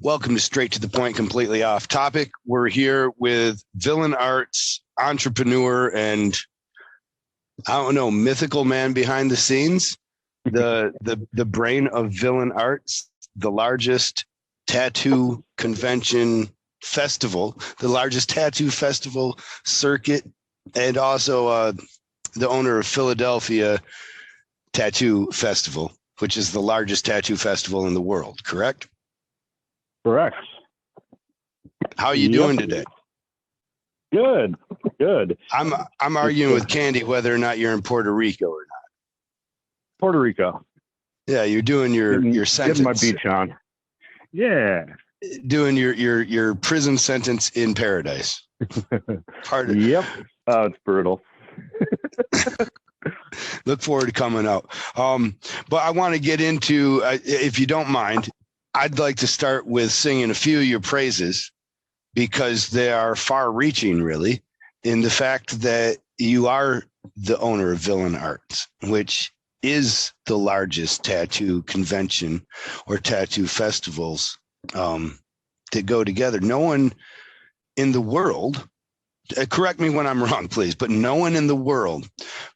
Welcome to Straight to the Point, completely off topic. We're here with Villain Arts entrepreneur and mythical man behind the scenes, the brain of Villain Arts, the largest tattoo convention festival, the largest tattoo festival circuit, and also the owner of Philadelphia Tattoo Festival, which is the largest tattoo festival in the world, correct? Correct. How are you doing today? Good. I'm arguing with Candy whether or not you're in Puerto Rico or not. Puerto Rico. Yeah, you're doing your sentence. Getting my beach on. Yeah. Doing your prison sentence in paradise. Yep. Oh, it's brutal. Look forward to coming out. But I want to get into, if you don't mind, I'd like to start with singing a few of your praises because they are far-reaching, really, in the fact that you are the owner of Villain Arts, which is the largest tattoo convention or tattoo festivals that go together. No one in the world, correct me when I'm wrong, please, but no one in the world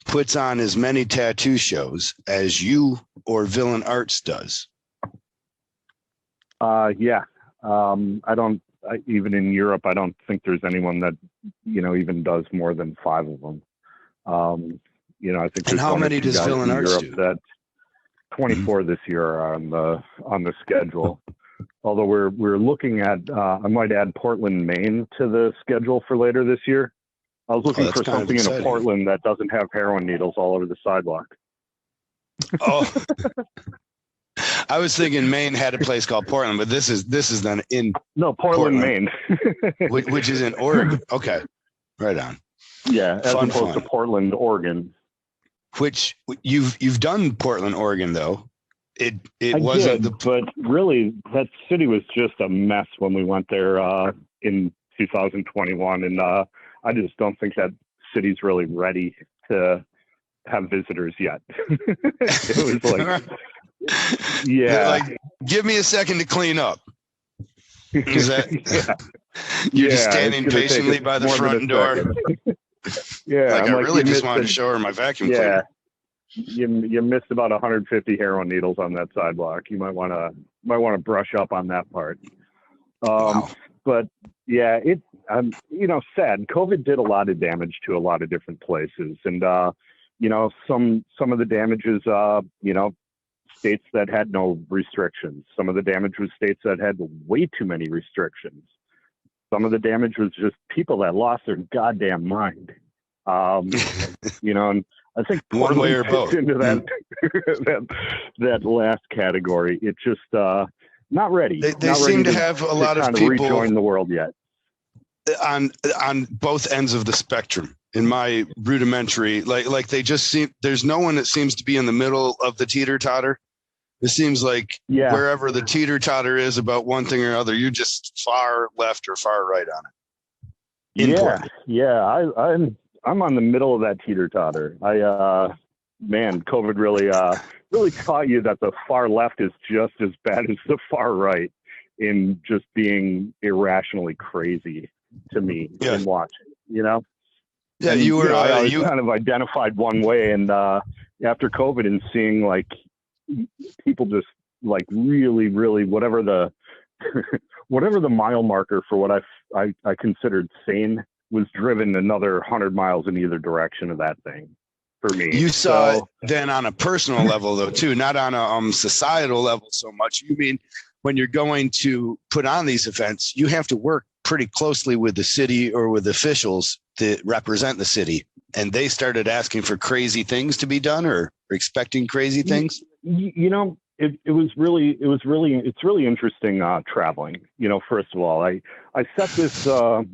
puts on as many tattoo shows as you or Villain Arts does. Even in Europe, I don't think there's anyone that, even does more than 5 of them. I think. And how many does Villain Arts do? That 24 this year are on the schedule. Although we're looking at, I might add Portland, Maine to the schedule for later this year. I was looking for something in Portland that doesn't have heroin needles all over the sidewalk. Oh. I was thinking Maine had a place called Portland, but this is then in Portland, Maine, which is in Oregon. Okay, right on. Yeah, as opposed to Portland, Oregon. Which you've done Portland, Oregon, though. It wasn't but really that city was just a mess when we went there in 2021, and I just don't think that city's really ready to have visitors yet. It was like. Yeah, like, give me a second to clean up. Is that you're just standing patiently by the front door? Yeah, like I really just wanted to show her my vacuum cleaner. You missed about 150 heroin needles on that sidewalk. You might want to brush up on that part. Wow. But yeah, sad. COVID did a lot of damage to a lot of different places, and some of the damages, states that had no restrictions. Some of the damage was states that had way too many restrictions. Some of the damage was just people that lost their goddamn mind. And I think one way or both into that last category. It's just not ready. They seem to have a lot of people rejoin the world yet. On both ends of the spectrum. In my rudimentary, like they just seem, there's no one that seems to be in the middle of the teeter-totter. It seems like wherever the teeter-totter is about one thing or other, you're just far left or far right on it. I'm on the middle of that teeter-totter. COVID really taught you that the far left is just as bad as the far right in just being irrationally crazy to me in watching, Yeah, and, you were. You kind of identified one way, and after COVID, and seeing like people just like really, really whatever the mile marker for what I considered sane was driven another 100 miles in either direction of that thing for me. You saw it then on a personal level, though, too, not on a societal level so much. You mean when you're going to put on these events, you have to work pretty closely with the city or with officials that represent the city, and they started asking for crazy things to be done or expecting crazy things. It's really interesting traveling. First of all, I set this up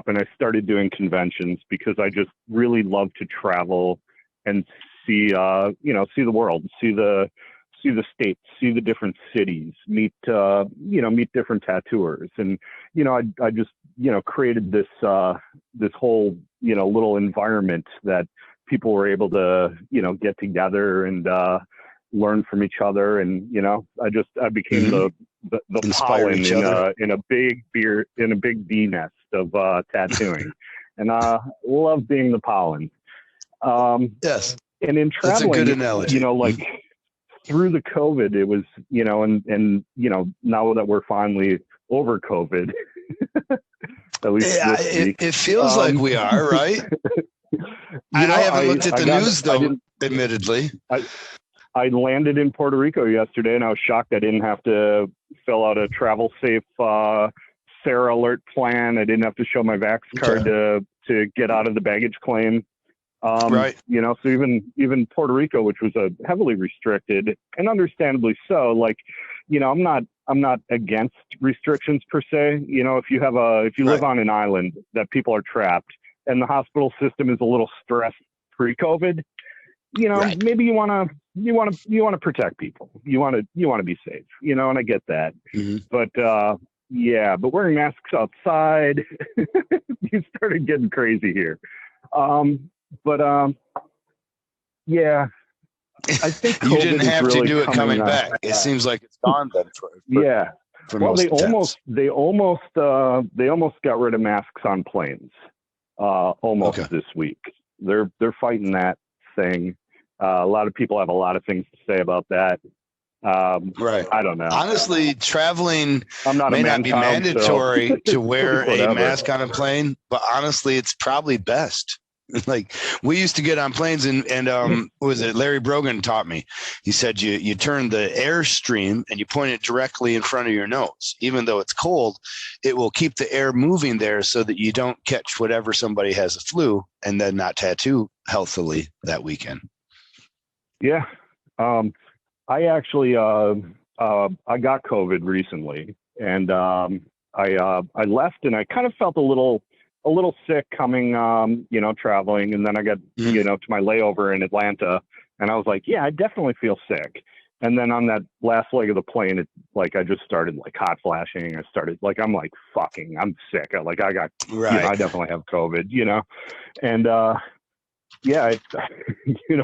and I started doing conventions because I just really love to travel and see the world, see the states, see the different cities, meet different tattooers. And, I just, created this whole, little environment that people were able to, get together and, learn from each other. And, I became the Inspire pollen each other. in a big bee nest of tattooing. And love being the pollen. Yes. And in That's a good traveling, analogy. like through the COVID, it was, and now that we're finally over COVID, at least this week, it feels like we are, right? I haven't looked at the news though, admittedly. I landed in Puerto Rico yesterday, and I was shocked I didn't have to fill out a travel safe SARA alert plan. I didn't have to show my Vax card to get out of the baggage claim. Right. So even Puerto Rico, which was a heavily restricted, and understandably so, like, I'm not against restrictions per se. If you live on an island that people are trapped and the hospital system is a little stressed pre-COVID, maybe you want to protect people. You want to be safe, and I get that. But but wearing masks outside, you started getting crazy here. I think you COVID didn't have really to do it coming back. It seems like it's gone then. Well, they almost got rid of masks on planes. This week. They're fighting that thing. A lot of people have a lot of things to say about that. Right. I don't know. Honestly, traveling may not be mandatory to wear a mask on a plane, but honestly, it's probably best. Like, we used to get on planes and what was it? Larry Brogan taught me. He said you turn the airstream and you point it directly in front of your nose. Even though it's cold, it will keep the air moving there so that you don't catch whatever somebody has a flu and then not tattoo healthily that weekend. Yeah. I actually I got COVID recently, and I left, and I kind of felt a little sick coming, traveling. And then I got, to my layover in Atlanta, and I was like, yeah, I definitely feel sick. And then on that last leg of the plane, I just started like hot flashing. I started like, I'm sick. I got, I definitely have COVID, and,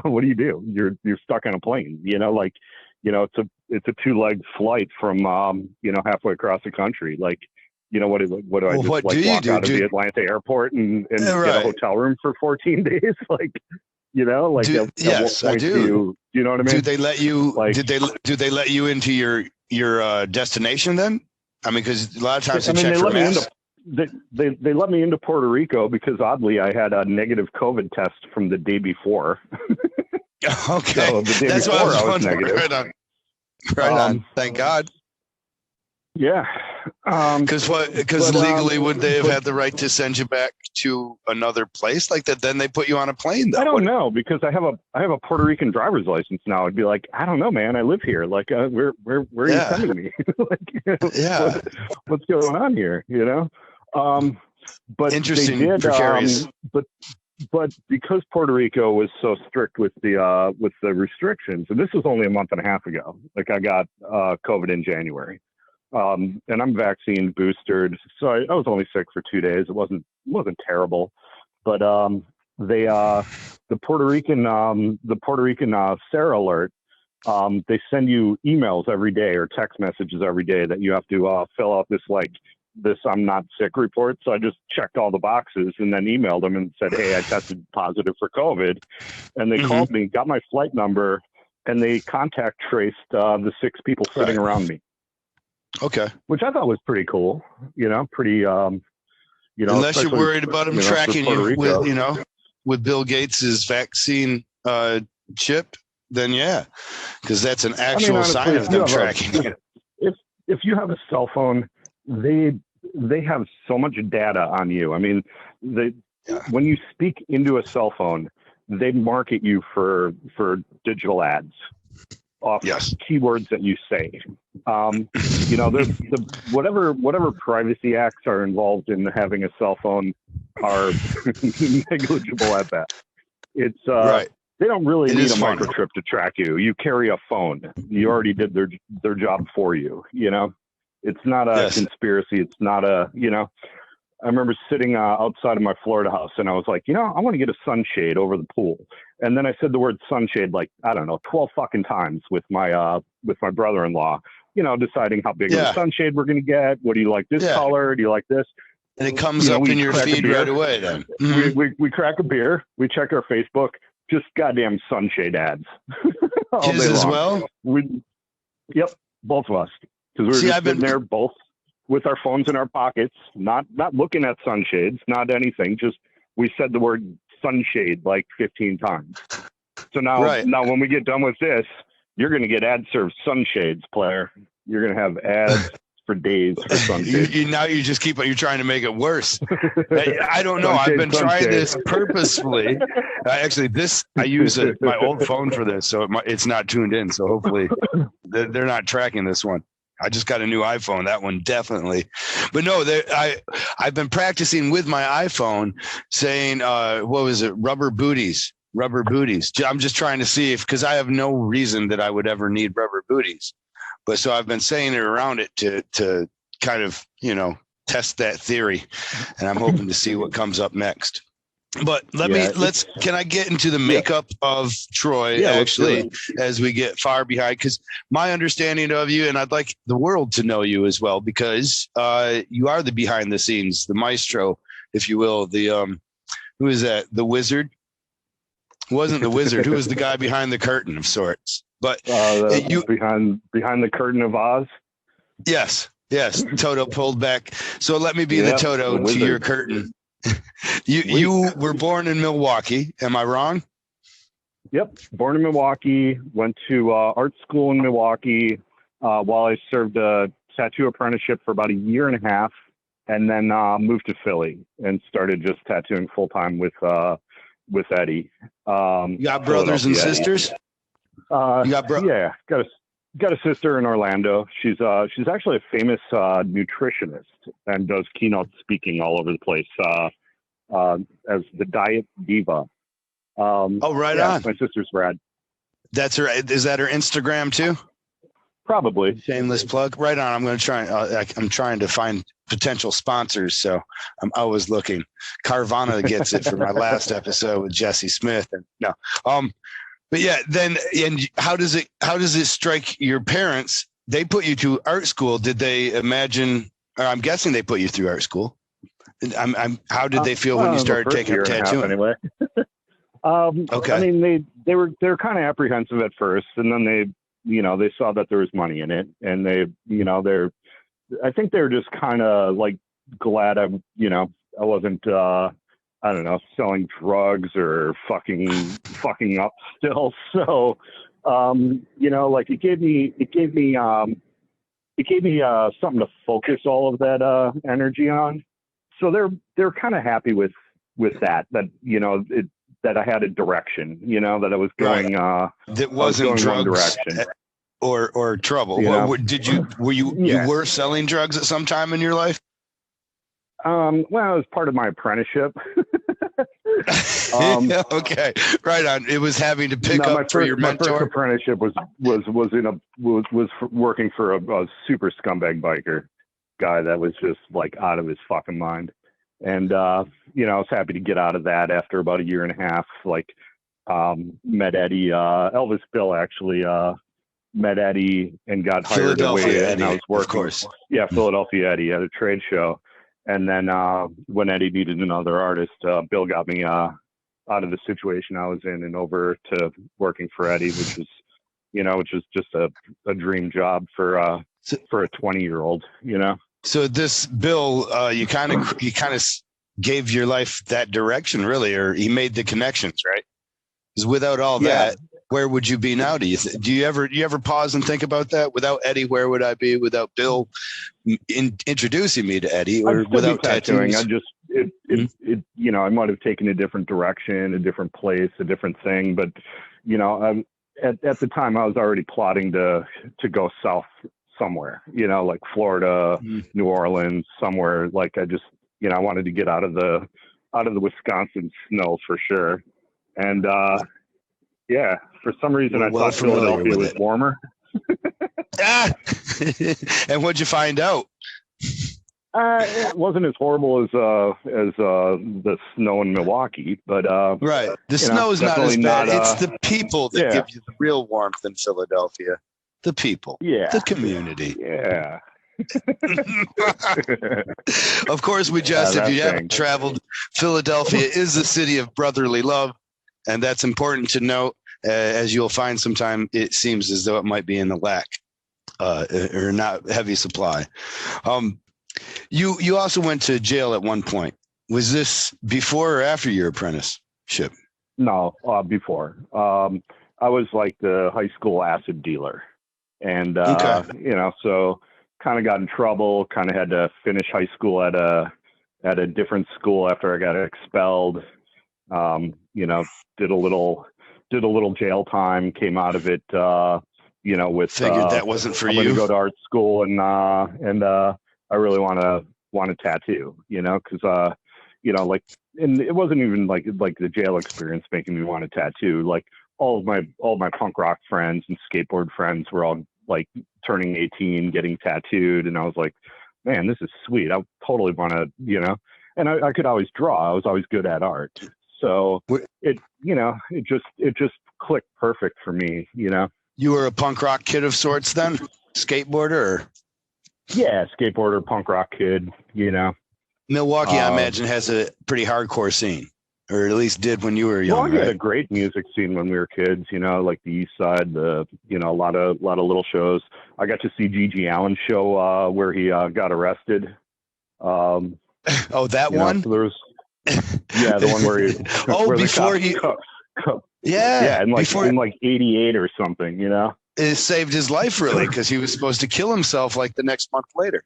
what do you do? You're stuck on a plane, it's a 2-leg flight from, halfway across the country. Like, what do I just walk out of the Atlanta airport and get a hotel room for 14 days? Yes, I do. Do you know what I mean? Did they let you? Did they let you into your destination then? I mean, because a lot of times they let me into. They let me into Puerto Rico because oddly I had a negative COVID test from the day before. Okay, so the day that's before what I was wondering. Negative. Right on. Thank God. Yeah. Because legally would they have had the right to send you back to another place like that? Then they put you on a plane though. I don't know, because I have a Puerto Rican driver's license now. I'd be like, I don't know, man. I live here. Like, where are you sending me? What's going on here? But interesting. They did, precarious. But because Puerto Rico was so strict with the restrictions, and this was only a month and a half ago. Like, I got COVID in January. And I'm vaccine boosted, so I was only sick for 2 days. It wasn't terrible, but the Puerto Rican SARA alert, they send you emails every day or text messages every day that you have to fill out this I'm not sick report. So I just checked all the boxes and then emailed them and said, hey, I tested positive for COVID, and they called me, got my flight number, and they contact traced the 6 people sitting around me. Okay. Which I thought was pretty cool, pretty, unless you're worried about them tracking you with Bill Gates's vaccine chip, then yeah, because that's an actual sign of them tracking you. If you have a cell phone, they have so much data on you. I mean, when you speak into a cell phone, they market you for digital ads off keywords that you say. Whatever privacy acts are involved in having a cell phone are negligible at best. It's they don't really need a microchip to track you. You carry a phone. You already did their job for you. It's not a conspiracy. It's not a I remember sitting outside of my Florida house, and I was like, I want to get a sunshade over the pool. And then I said the word sunshade like, I don't know, 12 fucking times with my brother-in-law, deciding how big of a sunshade we're going to get. What do you like this color? Do you like this? And it comes up in your feed right away then. Mm-hmm. We crack a beer. We check our Facebook. Just goddamn sunshade ads. All His day as long. well? Yep, both of us. Because we were just sitting there both with our phones in our pockets, not looking at sunshades, not anything. Just we said the word sunshade like 15 times. So now when we get done with this, you're going to get ad-served sunshades, player. You're going to have ads for days for sunshades. You're trying to make it worse. I don't know. I've been trying this purposefully. Actually, I use my old phone for this, so it's not tuned in. So hopefully they're not tracking this one. I just got a new iPhone. That one definitely. But no, I've been practicing with my iPhone saying, what was it? Rubber booties. I'm just trying to see because I have no reason that I would ever need rubber booties. But so I've been saying it around it to kind of, test that theory. And I'm hoping to see what comes up next. But can I get into the makeup of Troy as we get far behind? Because my understanding of you, and I'd like the world to know you as well, because you are the behind the scenes, the maestro, if you will. The who is that? The wizard? It wasn't the wizard. Who was the guy behind the curtain of sorts? But behind the curtain of Oz. Yes. Toto pulled back. So let me be the Toto to your curtain. You were born in Milwaukee. Am I wrong? Yep. Born in Milwaukee, went to art school in Milwaukee while I served a tattoo apprenticeship for about a year and a half, and then moved to Philly and started just tattooing full time with Eddie. You got brothers and sisters? Yeah, got a sister in Orlando. She's actually a famous nutritionist and does keynote speaking all over the place as the Diet Diva. On. My sister's rad. That's her. Is that her Instagram too? Probably. Shameless plug. Right on. I'm going to try. I'm trying to find potential sponsors, so I'm always looking. Carvana gets it for my last episode with Jesse Smith, and no. But yeah, then and how does it strike your parents? They put you to art school. Did they imagine? Or I'm guessing they put you through art school. How did they feel when you started taking up tattooing? Anyway. Okay. I mean, they were kind of apprehensive at first, and then they saw that there was money in it, and I think they're just kind of like glad I wasn't I don't know, selling drugs or fucking up still. So, like it gave me something to focus all of that energy on. So they're kind of happy with that that I had a direction, that I was going, that wasn't drugs or trouble. You were selling drugs at some time in your life? Well, it was part of my apprenticeship. Okay, right on. It was having to pick up for your mentor. My first apprenticeship was working for a super scumbag biker guy that was just like out of his fucking mind. And I was happy to get out of that after about a year and a half. Like, met Eddie, Elvis Bill actually met Eddie and got hired away. And I was working. Of course. Yeah, Philadelphia Eddie at a trade show. And then when Eddie needed another artist, Bill got me out of the situation I was in and over to working for Eddie, which is just a dream job for a 20-year-old. So this Bill, you kind of gave your life that direction, really, or he made the connections, right? Because without all that, where would you be now? Do you ever pause and think about that? Without Eddie, where would I be? Without Bill introducing me to Eddie, or without tattooing? I might have taken a different direction, a different place, a different thing. But at the time, I was already plotting to go south somewhere. Like Florida, New Orleans, somewhere. Like I wanted to get out of the Wisconsin snow for sure. And for some reason I thought Philadelphia was warmer. And what'd you find out? It wasn't as horrible as the snow in Milwaukee, but Right. The snow is not as definitely bad. not. It's the people that Yeah, give you the real warmth in Philadelphia. The people, yeah, the community. yeah. Of course, we just, if That you haven't thing. traveled, Philadelphia is the city of brotherly love. And that's important to note, as you'll find sometime, it seems as though it might be in the lack or not heavy supply. You also went to jail at one point. Was this before or after your apprenticeship? No, before. I was like the high school acid dealer, and Okay. so kind of got in trouble. Kind of had to finish high school at a different school after I got expelled. Did a little jail time. Came out of it. With Figured that wasn't for I'm you. going to go to art school, and I really want a tattoo. Because and it wasn't even like the jail experience making me want a tattoo. Like all my punk rock friends and skateboard friends were all like turning 18, getting tattooed, and I was like, man, this is sweet. I totally want to, and I could always draw. I was always good at art, so it just clicked perfect for me. You were a punk rock kid of sorts then, skateboarder. Or? Yeah, skateboarder, punk rock kid. Milwaukee, I imagine, has a pretty hardcore scene, or at least did when you were young. Milwaukee had right? a great music scene when we were kids. Like the East Side, a lot of little shows. I got to see Gigi Allen's show where he got arrested. Oh, that one. So there was, the one where he. Oh, where before he. Yeah, in before in 88 or something. It saved his life really because he was supposed to kill himself like the next month later,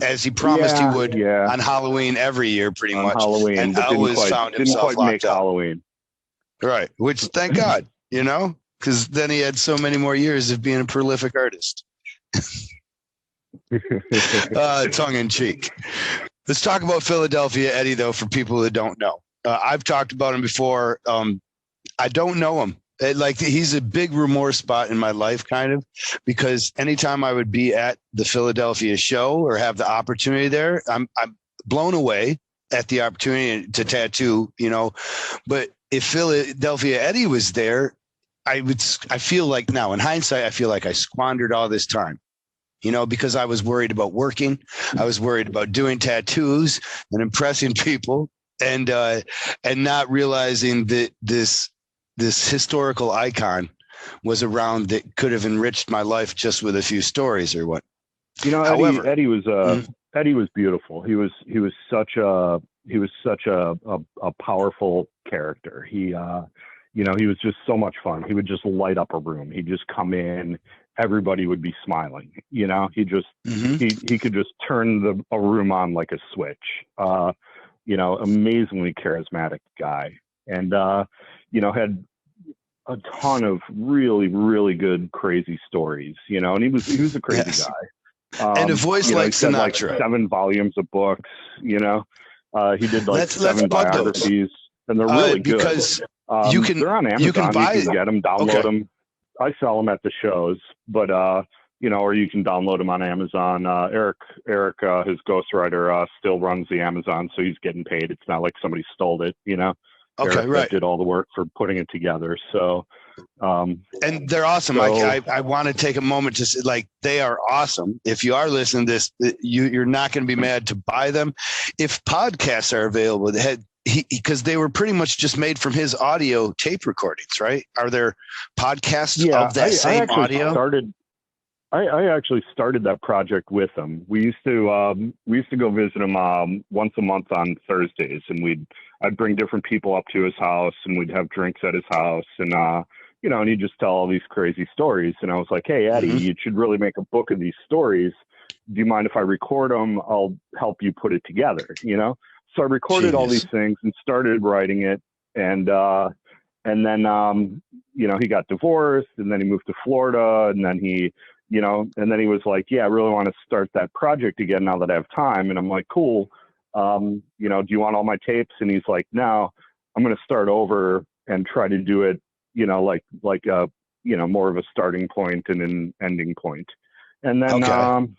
as he promised he would on Halloween every year, pretty on much. Halloween, and but always found himself locked make up. Halloween. Right, which thank God, because then he had so many more years of being a prolific artist. Tongue in cheek. Let's talk about Philadelphia Eddie, though, for people that don't know. I've talked about him before. I don't know him. He's a big remorse spot in my life, kind of, because anytime I would be at the Philadelphia show or have the opportunity there, I'm blown away at the opportunity to tattoo, But if Philadelphia Eddie was there, I feel like now in hindsight, I feel like I squandered all this time, because I was worried about working. I was worried about doing tattoos and impressing people and not realizing that this historical icon was around that could have enriched my life just with a few stories or what. However, Eddie was Eddie was beautiful. He was such a powerful character. He was just so much fun. He would just light up a room. He'd just come in, everybody would be smiling. He just he could just turn a room on like a switch. Amazingly charismatic guy, and had a ton of really, really good, crazy stories, and he was a crazy guy. And a voice like Sinatra. 7 volumes of books, he did let's 7 biographies, and they're really because good. You can, they're on Amazon. You can get them, download them. I sell them at the shows, but or you can download them on Amazon. Eric, his ghostwriter, still runs the Amazon, so he's getting paid. It's not like somebody stole it, Okay, Eric right. did all the work for putting it together. So, and they're awesome. I want to take a moment to say, they are awesome. If you are listening to this, you're not going to be mad to buy them. If podcasts are available, because they were pretty much just made from his audio tape recordings, right? Are there podcasts of that same audio? I actually started that project with him. We used to go visit him once a month on Thursdays, and I'd bring different people up to his house, and we'd have drinks at his house, and and he'd just tell all these crazy stories. And I was like, hey, Eddie, you should really make a book of these stories. Do you mind if I record them? I'll help you put it together. So I recorded all these things and started writing it, and then he got divorced, and then he moved to Florida, and then he was like, yeah, I really want to start that project again now that I have time. And I'm like, cool. Do you want all my tapes? And he's like, no, I'm going to start over and try to do it, like more of a starting point and an ending point. And then,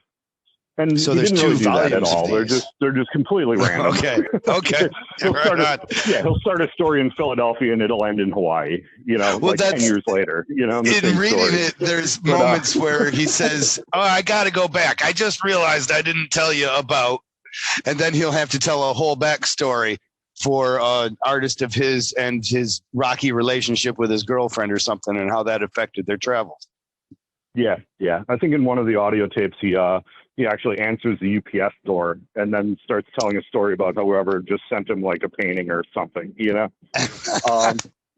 And So he there's didn't two really do that at volumes of all. these. They're just completely random. Okay. he'll Right he'll start a story in Philadelphia and it'll end in Hawaii. well, like 10 years later. The in same reading story. it, there's But, moments where he says, "Oh, I got to go back. I just realized I didn't tell you about," and then he'll have to tell a whole backstory for an artist of his and his rocky relationship with his girlfriend or something, and how that affected their travels. Yeah. I think in one of the audio tapes, he actually answers the UPS door and then starts telling a story about whoever just sent him like a painting or something. Like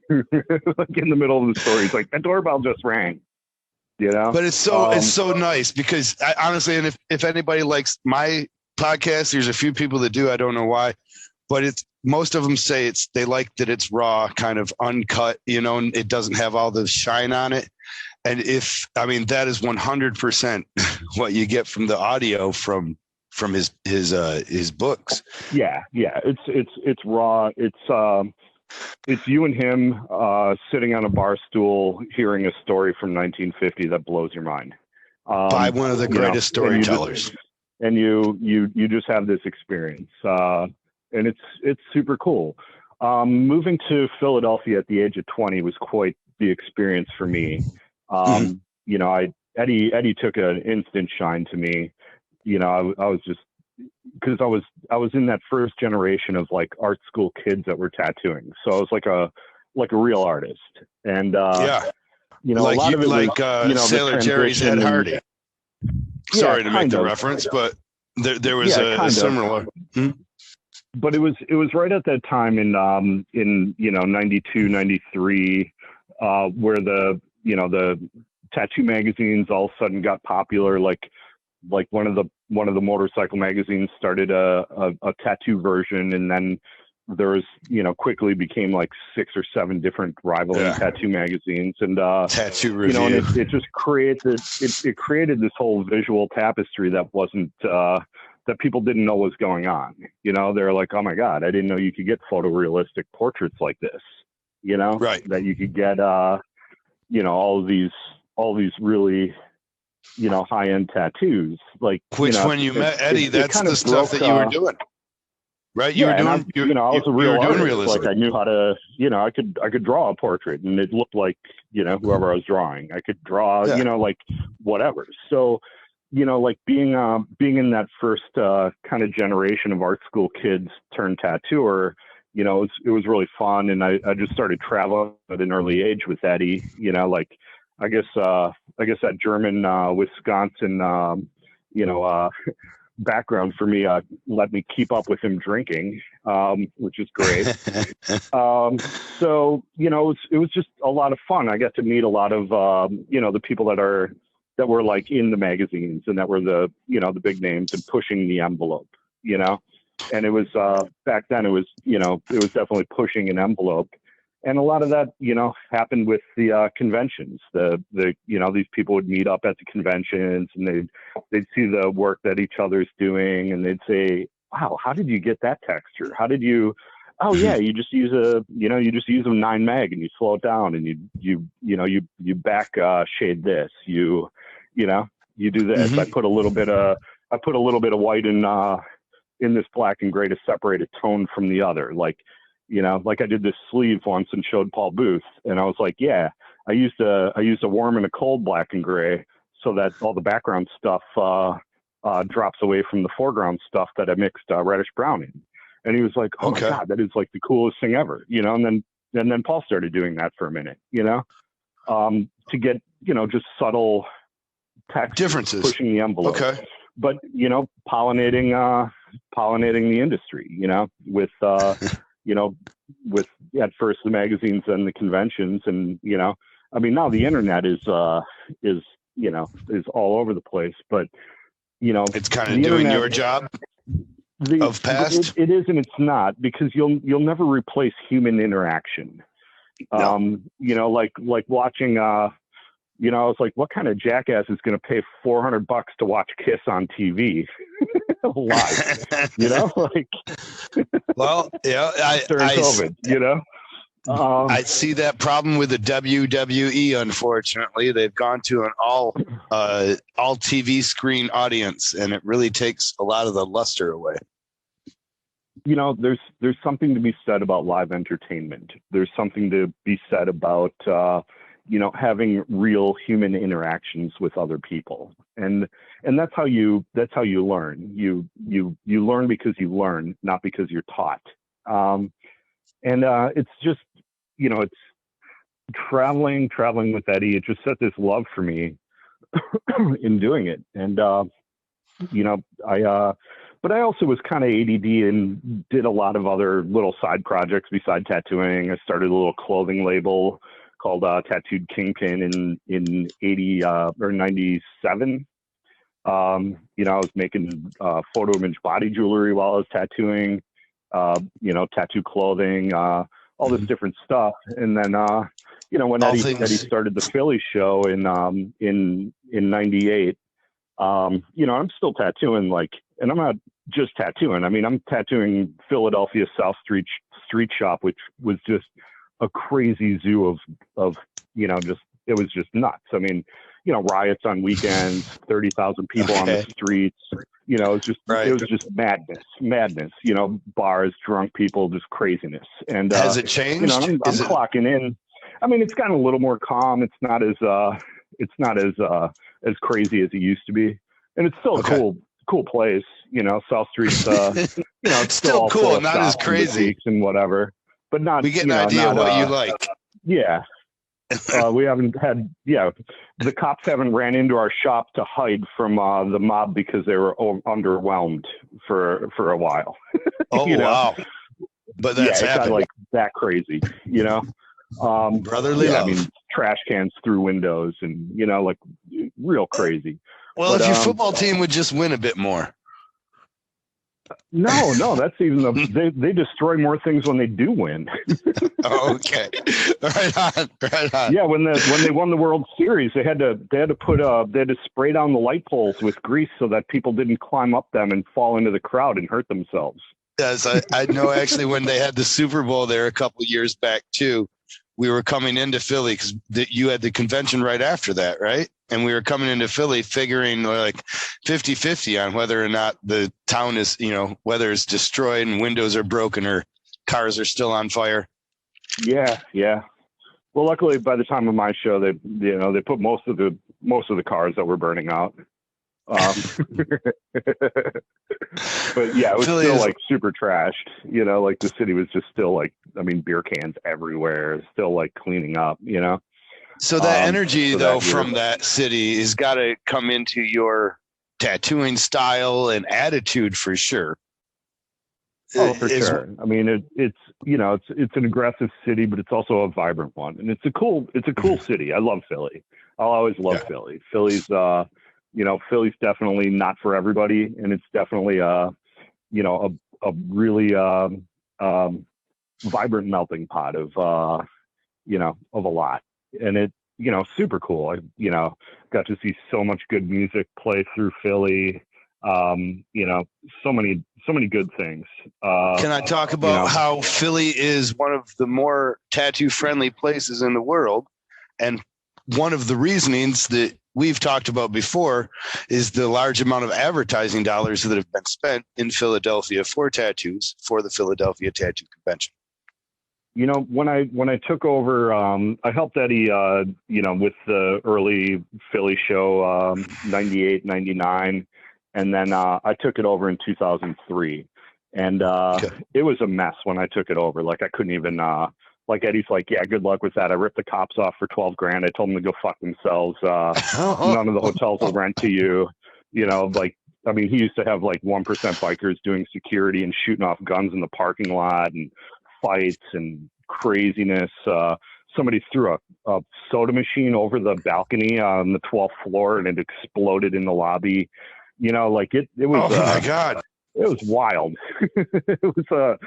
in the middle of the story, he's like, "The doorbell just rang." But it's so nice because I, honestly, and if anybody likes my podcast, there's a few people that do. I don't know why, but most of them say they like that it's raw, kind of uncut, and it doesn't have all the shine on it. And that is 100% what you get from the audio from his books. Yeah. It's raw. It's you and him sitting on a bar stool hearing a story from 1950 that blows your mind. By one of the greatest storytellers. And you just have this experience. And it's super cool. Moving to Philadelphia at the age of 20 was quite the experience for me. Eddie took an instant shine to me. I was just, because I was in that first generation of like art school kids that were tattooing. So I was like a real artist. And, a lot of it was, Sailor Jerry's Ed Hardy. Sorry to make the reference, but there was a similar. But it was right at that time in 92, 93, where the tattoo magazines all of a sudden got popular. Like one of the motorcycle magazines started a tattoo version, and then there was, quickly became like 6 or 7 different rivaling tattoo magazines, and Tattoo Review. And it just created it created this whole visual tapestry that wasn't that people didn't know was going on. They're like, "Oh my God, I didn't know you could get photorealistic portraits like this." Right. That you could get all these really high-end tattoos, like which when you met Eddie, that's the stuff that you were doing, right? You were doing, I was a real artist. Like I knew how to, I could draw a portrait, and it looked like whoever I was drawing. I could draw, like whatever. So, like being in that first kind of generation of art school kids turned tattooer, it was really fun, and I just started traveling at an early age with Eddie. Like I guess that German Wisconsin background for me let me keep up with him drinking, which is great. So it was just a lot of fun. I got to meet a lot of the people that were like in the magazines and that were the big names and pushing the envelope. And it was back then it was definitely pushing an envelope. And a lot of that, happened with the conventions. These people would meet up at the conventions, and they'd see the work that each other's doing, and they'd say, "Wow, how did you get that texture? How did you?" "Oh yeah, you just use a 9 mag, and you slow it down, and you back shade this. You do this. Mm-hmm. I put a little bit of white in this black and gray to separate a tone from the other, like." Like I did this sleeve once and showed Paul Booth, and I was like, "Yeah, I used a warm and a cold black and gray so that all the background stuff drops away from the foreground stuff that I mixed reddish brown in." And he was like, "Oh my God, that is like the coolest thing ever," And then Paul started doing that for a minute, to get just subtle text differences, pushing the envelope. Okay, but pollinating the industry, with. With at first the magazines and the conventions, and now the internet is all over the place, but it's kind of doing your job of past. It is and it's not, because you'll never replace human interaction. No. Like watching I was like, what kind of jackass is going to pay $400 to watch Kiss on TV live? Like, well, yeah, during COVID, I see that problem with the WWE. Unfortunately, they've gone to an all TV screen audience, and it really takes a lot of the luster away. There's something to be said about live entertainment. There's something to be said about having real human interactions with other people, and that's how you learn. You learn because you learn, not because you're taught. It's just it's traveling with Eddie. It just set this love for me in doing it, and but I also was kind of ADD and did a lot of other little side projects besides tattooing. I started a little clothing label called Tattooed Kingpin in 80 or 97. I was making photo image body jewelry while I was tattooing, tattoo clothing, all this different stuff. And then, when Eddie started the Philly show in 98, I'm still tattooing, and I'm not just tattooing. I mean, I'm tattooing Philadelphia South Street Shop, which was just a crazy zoo of it was just nuts. I mean, riots on weekends, 30,000 people on the streets. It was just madness. Bars, drunk people, just craziness. And has it changed? I'm clocking in. I mean, it's gotten a little more calm. It's not as crazy as it used to be, and it's still a cool place. South Street's it's still cool, not as crazy and whatever. But not. We get an idea of what you like. Yeah. We haven't had, the cops haven't ran into our shop to hide from the mob because they were underwhelmed for a while. Oh, wow. But that's it's not like that crazy, brotherly love. I mean, trash cans through windows and, real crazy. Well, if your football team would just win a bit more. No, that's even they destroy more things when they do win. Okay, right on. Yeah, when they won the World Series, they had to spray down the light poles with grease so that people didn't climb up them and fall into the crowd and hurt themselves. Yes, I know. Actually, when they had the Super Bowl there a couple of years back too, we were coming into Philly because you had the convention right after that, right? And we were coming into Philly figuring like 50-50 on whether or not the town is, whether it's destroyed and windows are broken or cars are still on fire. Yeah. Well, luckily, by the time of my show, they put most of the cars that were burning out. But yeah, it was Philly still like super trashed. Like the city was just still beer cans everywhere, still like cleaning up. So that energy from that city has got to come into your tattooing style and attitude for sure. Oh, for sure. I mean, it's an aggressive city, but it's also a vibrant one, and it's a cool city. I love Philly. I'll always love Philly. Philly's definitely not for everybody, and it's definitely a really vibrant melting pot of a lot. And it, super cool. I, got to see so much good music play through Philly. So many good things. Can I talk about how Philly is one of the more tattoo friendly places in the world? And one of the reasonings that we've talked about before is the large amount of advertising dollars that have been spent in Philadelphia for tattoos for the Philadelphia Tattoo Convention. When I took over, I helped Eddie, with the early Philly show, 98, 99. And then I took it over in 2003. And It was a mess when I took it over. Like I couldn't even, Eddie's like, yeah, good luck with that. I ripped the cops off for $12,000. I told them to go fuck themselves. None of the hotels will rent to you. He used to have 1% bikers doing security and shooting off guns in the parking lot and fights and craziness. Somebody threw a soda machine over the balcony on the 12th floor and it exploded in the lobby. It was. Oh my God. It was wild. It was,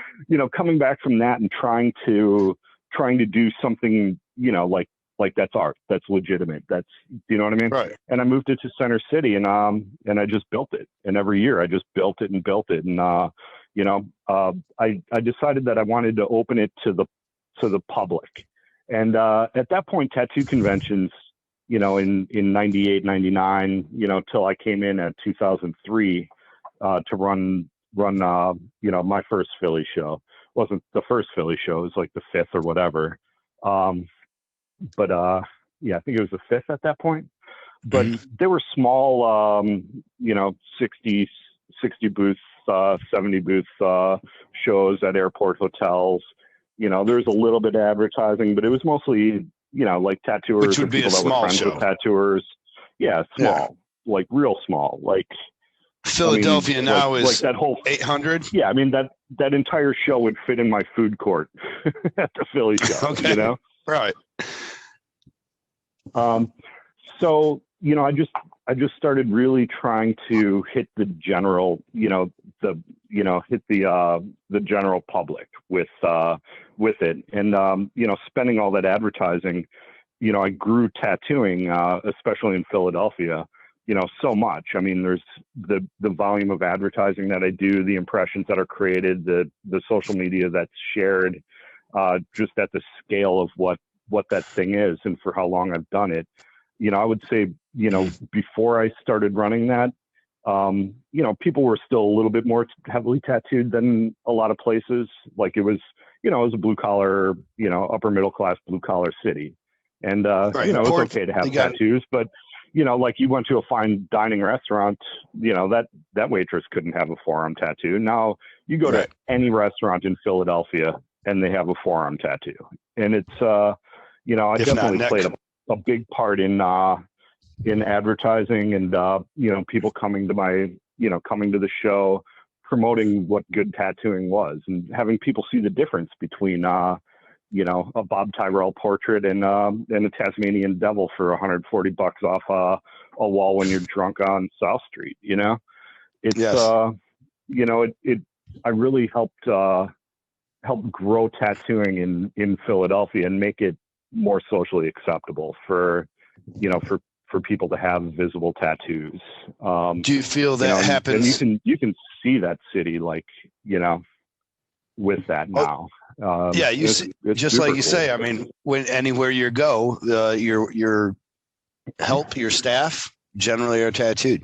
coming back from that and trying to do something, like that's art, that's legitimate. That's, you know what I mean? Right. And I moved it to Center City and I just built it. And every year I just built it. And, I decided that I wanted to open it to the public. And at that point, tattoo conventions, in 98, 99, till I came in at 2003 to run my first Philly show. Wasn't the first Philly show, it was like the fifth or whatever. But I think it was the fifth at that point. But they were small, 60 booths, 70 booth shows at airport hotels. There's a little bit of advertising, but it was mostly, like tattooers, which would be people a small that were friends show. with tattooers. Yeah, small, like real small. Like Philadelphia now is like that whole 800. Yeah, I mean that entire show would fit in my food court at the Philly show. Okay. Right. So I just started really trying to hit the general, hit the general public with it, and spending all that advertising, I grew tattooing, especially in Philadelphia, so much. I mean, there's the volume of advertising that I do, the impressions that are created, the social media that's shared, just at the scale of what that thing is and for how long I've done it. I would say, before I started running that, people were still a little bit more heavily tattooed than a lot of places. Like it was a blue collar, upper middle class blue collar city. And, right. It's okay to have tattoos, but, like you went to a fine dining restaurant, that waitress couldn't have a forearm tattoo. Now you go to any restaurant in Philadelphia and they have a forearm tattoo. And it's, I definitely played a big part in advertising and, people coming to coming to the show, promoting what good tattooing was and having people see the difference between, a Bob Tyrell portrait and a Tasmanian devil for $140 off a wall when you're drunk on South Street. It's, I really helped grow tattooing in Philadelphia and make it more socially acceptable for people to have visible tattoos. Do you feel that happens? And you can see that city, with that now. It's just like you cool. Say. I mean, when anywhere you go, your staff generally are tattooed.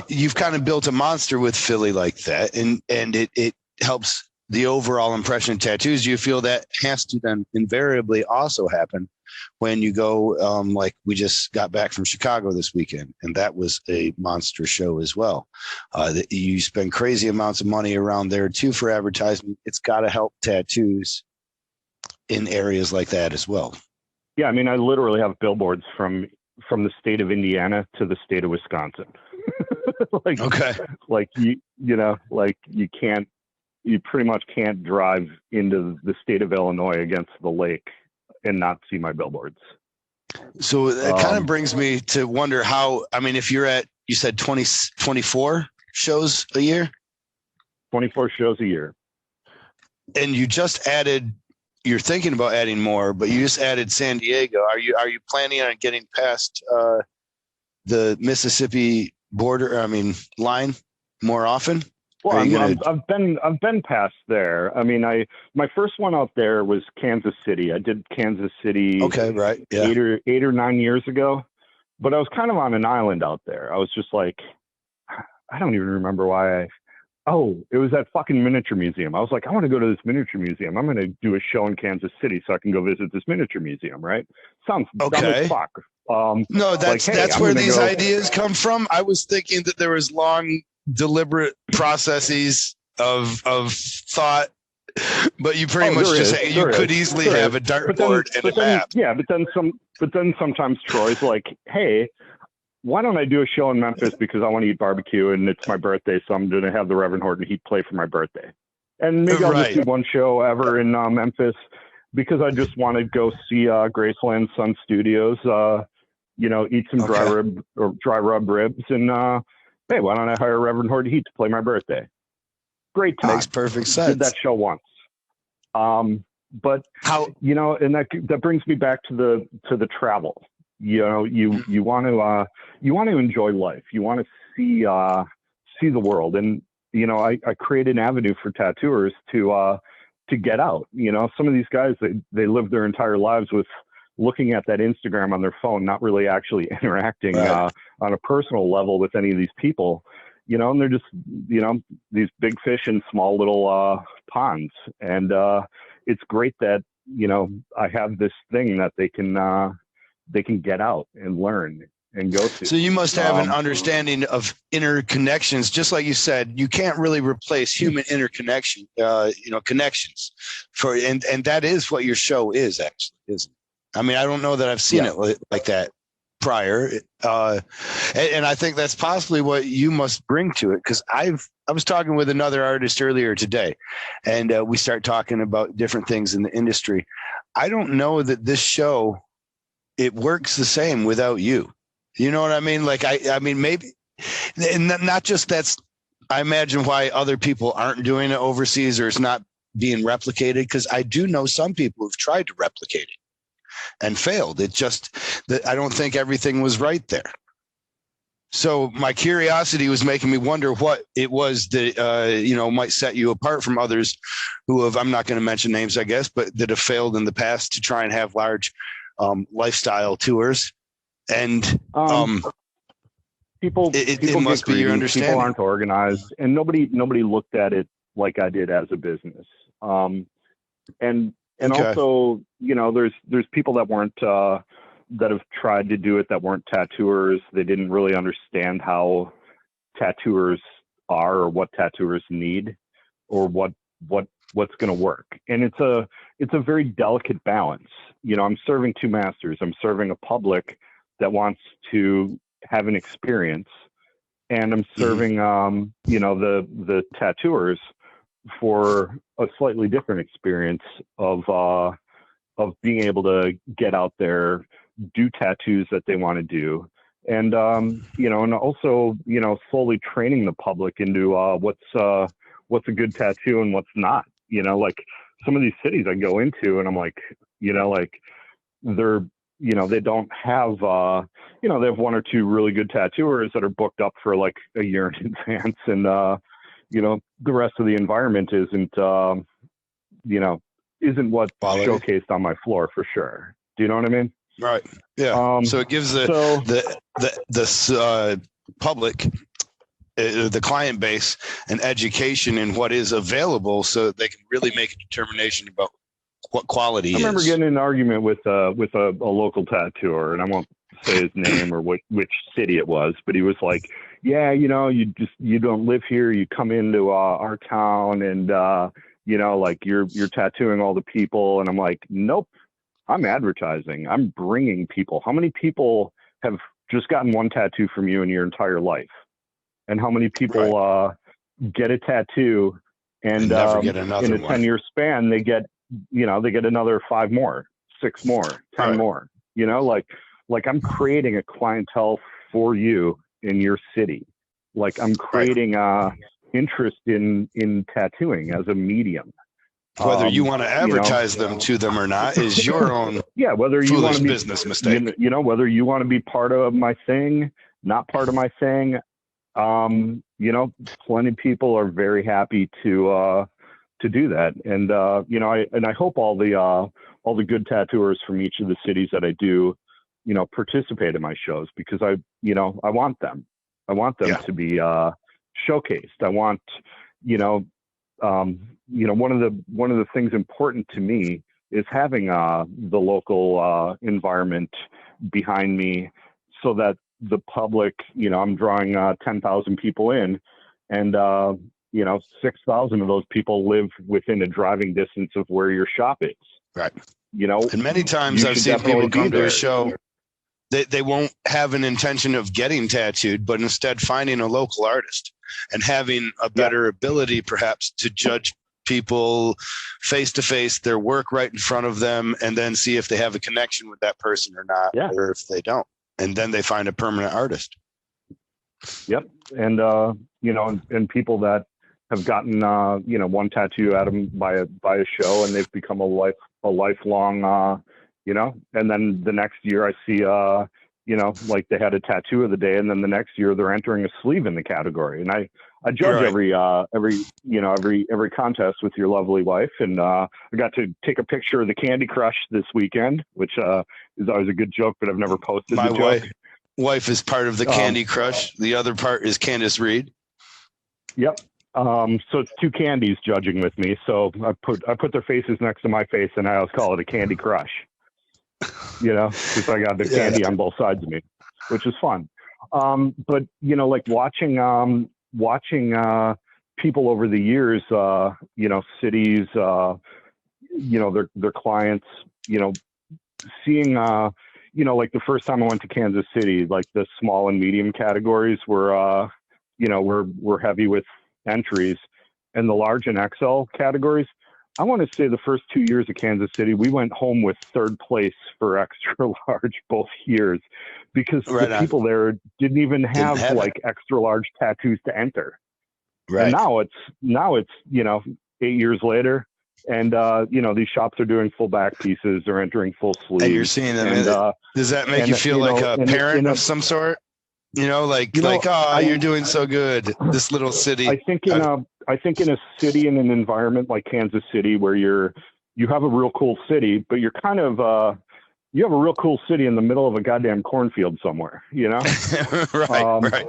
You've kind of built a monster with Philly like that, and it helps the overall impression of tattoos. Do you feel that has to then invariably also happen when you go, like we just got back from Chicago this weekend, and that was a monster show as well. That you spend crazy amounts of money around there too for advertisement. It's got to help tattoos in areas like that as well. Yeah, I mean, I literally have billboards from the state of Indiana to the state of Wisconsin. You pretty much can't drive into the state of Illinois against the lake and not see my billboards. So it kind of brings me to wonder how, I mean, if you're at, you said 24 shows a year? 24 shows a year. And you just added, you're thinking about adding more, but you just added San Diego. Are you planning on getting past the Mississippi line more often? Well, I've been past there. I mean, my first one out there was Kansas City. I did Kansas City. Okay, right. Yeah. 8 or 9 years ago, but I was kind of on an island out there. I was just like, I don't even remember why. It was that fucking miniature museum. I was like, I want to go to this miniature museum. I'm going to do a show in Kansas City so I can go visit this miniature museum. Right? Sounds dumb as fuck. No, that's where these ideas come from. I was thinking that there was long, deliberate processes of thought, but you pretty much just say you could easily have a dartboard and a map. Yeah, but then sometimes Troy's like, hey, why don't I do a show in Memphis because I want to eat barbecue and it's my birthday, so I'm going to have the Reverend Horton Heat play for my birthday. And maybe I'll just do one show ever in Memphis because I just want to go see Graceland Sun Studios, eat some dry rub ribs and hey, why don't I hire Reverend Horton Heat to play my birthday? Great time. Makes perfect sense. Did that show once. But how, and that brings me back to the travel. You want to enjoy life. You want to see the world. And, I create an avenue for tattooers to to get out. You know, some of these guys, they live their entire lives with looking at that Instagram on their phone, not really actually interacting Right. on a personal level with any of these people, you know, and they're just, you know, these big fish in small little ponds. And it's great that, you know, I have this thing that they can get out and learn and go to. So you must have an understanding of interconnections. Just like you said, you can't really replace human interconnection, connections and that is what your show is actually, isn't it? I mean, I don't know that I've seen it like that prior. And I think that's possibly what you must bring to it. Cause I was talking with another artist earlier today, and we start talking about different things in the industry. I don't know that this show, it works the same without you. You know what I mean? Like, I mean, maybe, and not just that's, I imagine why other people aren't doing it overseas or it's not being replicated. Because I do know some people who've tried to replicate it and failed. It just that I don't think everything was right there. So my curiosity was making me wonder what it was that might set you apart from others who have, I'm not going to mention names, I guess, but that have failed in the past to try and have large lifestyle tours. And people it must be your understanding. People aren't organized, and nobody looked at it like I did as a business. And also, you know, there's people that weren't that have tried to do it that weren't tattooers. They didn't really understand how tattooers are or what tattooers need or what's going to work. And it's a very delicate balance. You know, I'm serving two masters. I'm serving a public that wants to have an experience, and I'm serving the tattooers for a slightly different experience of being able to get out there, do tattoos that they want to do, and and also, you know, slowly training the public into what's a good tattoo and what's not. You know, like some of these cities I go into and I'm like, you know, like they're, you know, they don't have, they have one or two really good tattooers that are booked up for like a year in advance. And, the rest of the environment isn't what's showcased on my floor for sure. Do you know what I mean? Right. Yeah. So it gives the public, the client base, an education in what is available so that they can really make a determination about what quality is. I remember getting in an argument with a local tattooer, and I won't say his name or which city it was, but he was like, yeah, you know, you don't live here. You come into our town and, like you're tattooing all the people. And I'm like, nope, I'm advertising. I'm bringing people. How many people have just gotten one tattoo from you in your entire life? And how many people get a tattoo and never get another in a 10-year span, they get another 5 more, 6 more, 10 more, like I'm creating a clientele for you in your city. Like I'm creating interest in tattooing as a medium. Whether you want to advertise them to them or not is your own whether you want to be business mistake. Whether you want to be part of my thing, not part of my thing. Plenty of people are very happy to do that. And, I hope all the good tattooers from each of the cities that I do, participate in my shows, because I want them to be, showcased. I want, one of the things important to me is having, the local, environment behind me so that the public, I'm drawing 10,000 people in, and 6,000 of those people live within a driving distance of where your shop is. Right. And many times I've seen people come to a show, they won't have an intention of getting tattooed, but instead finding a local artist and having a better ability perhaps to judge people face to face, their work right in front of them, and then see if they have a connection with that person or not, or if they don't. And then they find a permanent artist. Yep. And, and people that have gotten, one tattoo out of them by a show, and they've become a lifelong, and then the next year I see, like they had a tattoo of the day, and then the next year they're entering a sleeve in the category. And I judge every contest with your lovely wife. And I got to take a picture of the Candy Crush this weekend, which is always a good joke, but I've never posted the joke. Wife is part of the Candy Crush. The other part is Candace Reed. Yep. So it's two candies judging with me. So I put their faces next to my face, and I always call it a Candy Crush. Because I got the candy on both sides of me, which is fun. But like watching people over the years, cities, their clients, seeing, like the first time I went to Kansas City, like the small and medium categories were heavy with entries, and the large and XL categories, I want to say the first 2 years of Kansas City, we went home with third place for extra large both years, because the people there didn't even have like extra large tattoos to enter. Right. And now it's 8 years later, and these shops are doing full back pieces, they're entering full sleeves. And you're seeing them. And, does that make you feel like a parent of some sort? You're doing so good. This little city. I think in a city, in an environment like Kansas City, where you have a real cool city, but you're kind of you have a real cool city in the middle of a goddamn cornfield somewhere. Right.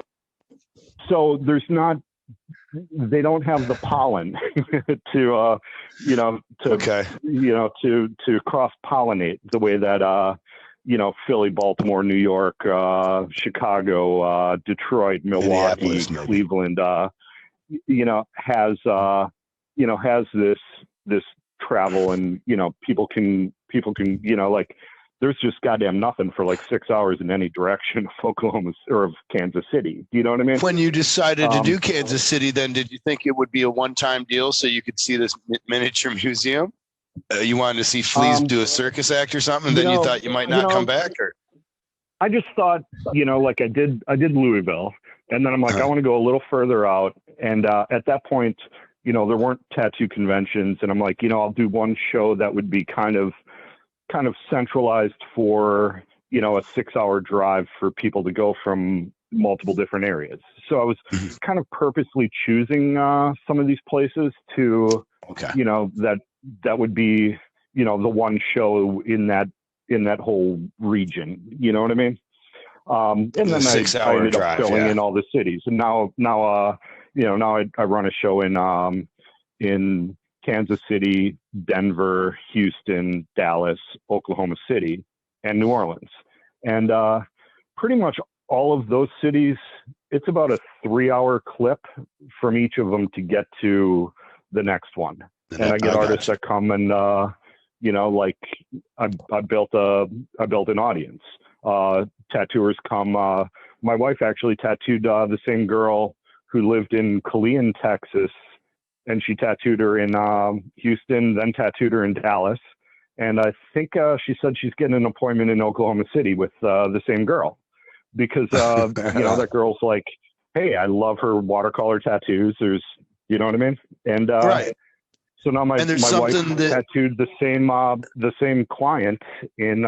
So they don't have the pollen to cross pollinate the way that Philly, Baltimore, New York, Chicago, Detroit, Milwaukee, Cleveland, has this travel, and people can like, there's just goddamn nothing for like 6 hours in any direction of Oklahoma or of Kansas City. Do you know what I mean? When you decided to do Kansas City, then did you think it would be a one-time deal so you could see this miniature museum? You wanted to see fleas do a circus act or something, and then you thought you might not come back? Or I just thought, like I did Louisville, and then I'm like, I want to go a little further out. And at that point, there weren't tattoo conventions, and I'm like, I'll do one show that would be kind of centralized for, a 6-hour drive for people to go from multiple different areas. So I was kind of purposely choosing some of these places to, that would be, the one show in that whole region. You know what I mean? And then I ended up filling in all the cities. And now I run a show in Kansas City, Denver, Houston, Dallas, Oklahoma City, and New Orleans. And pretty much all of those cities, it's about a 3-hour clip from each of them to get to the next one. And I get artists that come and, like I built an audience. Tattooers come. My wife actually tattooed the same girl who lived in Killeen, Texas, and she tattooed her in Houston, then tattooed her in Dallas. And I think she said she's getting an appointment in Oklahoma City with the same girl, because that girl's like, hey, I love her watercolor tattoos. There's, you know what I mean? And so now my wife tattooed the same client in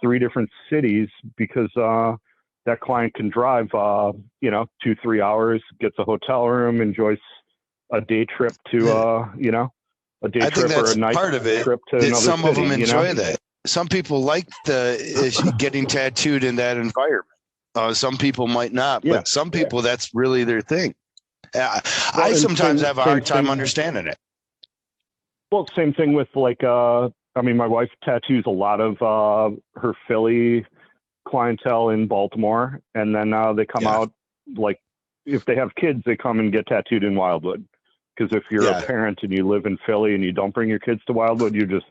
3 different cities, because that client can drive 2-3 hours, gets a hotel room, enjoys a day trip to a day trip or a night part of it, trip to another some city, of them enjoy that. Some people like getting tattooed in that environment. Some people might not, but some people, that's really their thing. I sometimes have a hard time understanding it. Well, same thing with like, my wife tattoos a lot of her Philly clientele in Baltimore, and then they come out, like, if they have kids, they come and get tattooed in Wildwood. Because if you're a parent and you live in Philly and you don't bring your kids to Wildwood, you're just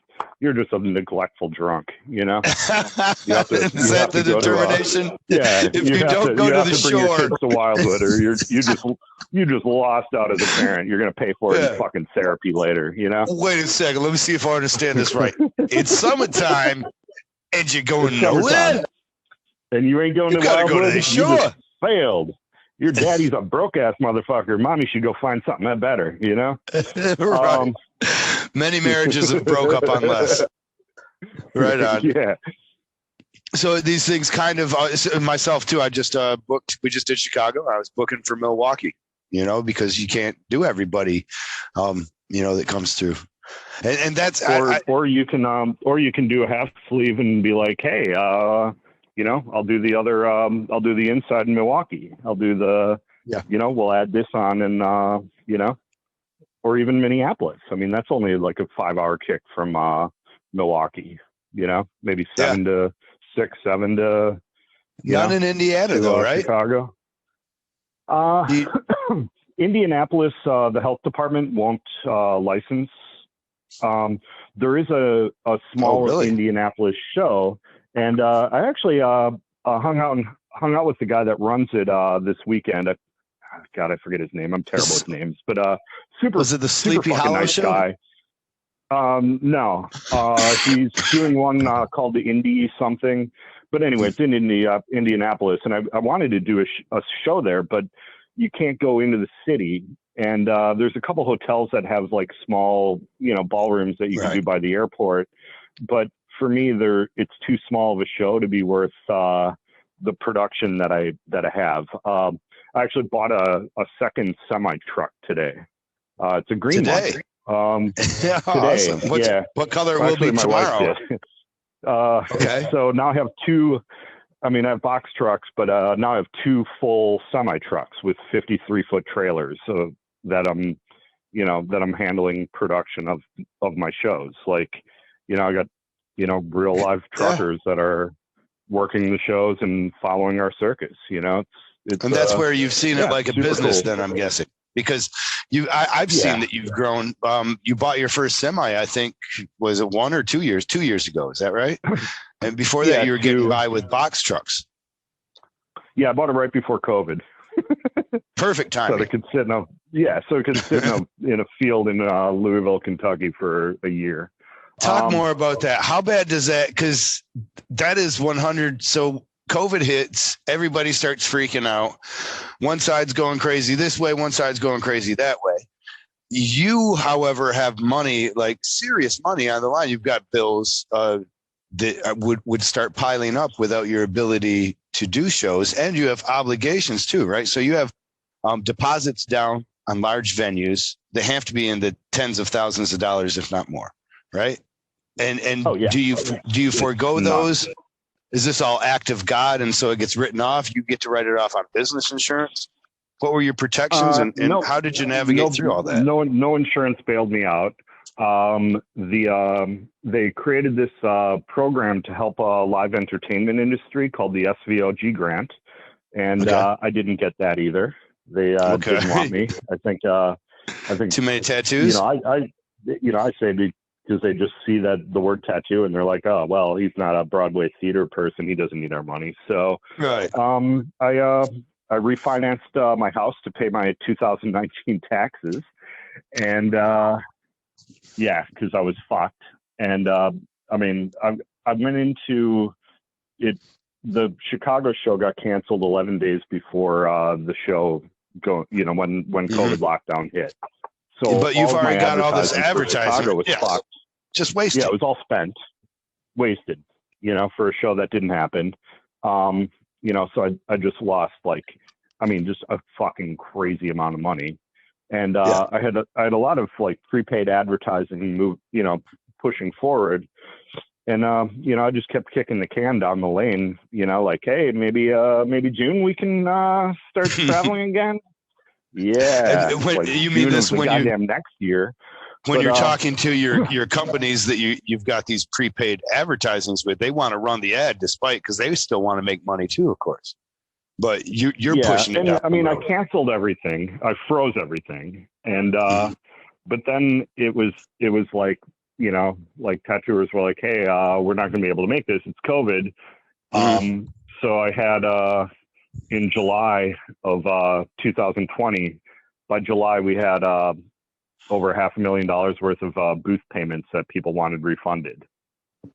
a neglectful drunk, You have to, Is that the determination? If you don't go to the shore, bring your kids to Wildwood, or you just lost out as a parent. You're gonna pay for it in fucking therapy later. Wait a second. Let me see if I understand this right. It's summertime, and you're going nowhere, and you ain't going to gotta Wildwood. Go to the shore. You just failed. Your daddy's a broke ass motherfucker. Mommy should go find something that better, Right. Many marriages have broke up on less. Right on. Yeah. So these things kind of myself too. I just booked. We just did Chicago. I was booking for Milwaukee. Because you can't do everybody, that comes through, and that's or you can do a half sleeve and be like, hey, I'll do the other, I'll do the inside in Milwaukee. I'll do the, we'll add this on, and or even Minneapolis. I mean, that's only like a 5-hour kick from Milwaukee. Maybe 7 to 6, 7 to not in Indiana though, right? Chicago. Indianapolis, the health department won't license. There is a small Indianapolis show, and I actually hung out with the guy that runs it this weekend. God, I forget his name. I'm terrible with names, but super. Was it the Sleepy Hollow nice show? Guy. No, he's doing one called the Indy something. But anyway, it's in Indianapolis, and I wanted to do a show there, but you can't go into the city. And there's a couple hotels that have like small, ballrooms that you can do by the airport. But for me, it's too small of a show to be worth the production that I have. I actually bought a second semi truck today. It's a green one. Yeah, today. Awesome. What color will be tomorrow? Okay. So now I have two. I mean, I have box trucks, but now I have 2 full semi trucks with 53-foot trailers, so that I'm handling production of my shows. Like, I got real live truckers that are working the shows and following our circus. It's and that's where you've seen it like a business. Cool. Then I'm guessing. Because I've seen that you've grown. You bought your first semi, I think, was it 1 or 2 years? 2 years ago, is that right? And before that, you were getting by with box trucks. Yeah, I bought it right before COVID. Perfect time. So it could sit in a field in Louisville, Kentucky for a year. Talk more about that. How bad does that? Because that is 100. So COVID hits, everybody starts freaking out. One side's going crazy this way, one side's going crazy that way. You, however, have money, like serious money on the line. You've got bills that would start piling up without your ability to do shows, and you have obligations too, right? So you have deposits down on large venues. They have to be in the tens of thousands of dollars, if not more, right? And do you forego those? Is this all act of God, and so it gets written off? You get to write it off on business insurance? What were your protections, and how did you navigate through all that? No insurance bailed me out. They created this program to help live entertainment industry called the SVOG grant, and I didn't get that either. They didn't want me. I think too many tattoos. I say because they just see that the word tattoo and they're like, oh well, he's not a Broadway theater person. He doesn't need our money. So I refinanced my house to pay my 2019 taxes, and because I was fucked. And I went into it. The Chicago show got canceled 11 days before the show when COVID lockdown hit. So, but you've already got all this advertising. Chicago was fucked. Just wasted. Yeah, it was all spent, wasted. For a show that didn't happen. So I just lost just a fucking crazy amount of money. And I had a lot of like prepaid advertising pushing forward. And I just kept kicking the can down the lane, like, hey, maybe June we can start traveling again. Yeah. You mean this when next year. When you're talking to your companies that you've got these prepaid advertisements with, they want to run the ad because they still want to make money too, of course. But you're pushing it down. I canceled everything. I froze everything. And but then it was like, like tattooers were like, hey, we're not going to be able to make this. It's COVID. So I had in July of 2020, by July, we had over $500,000 worth of booth payments that people wanted refunded.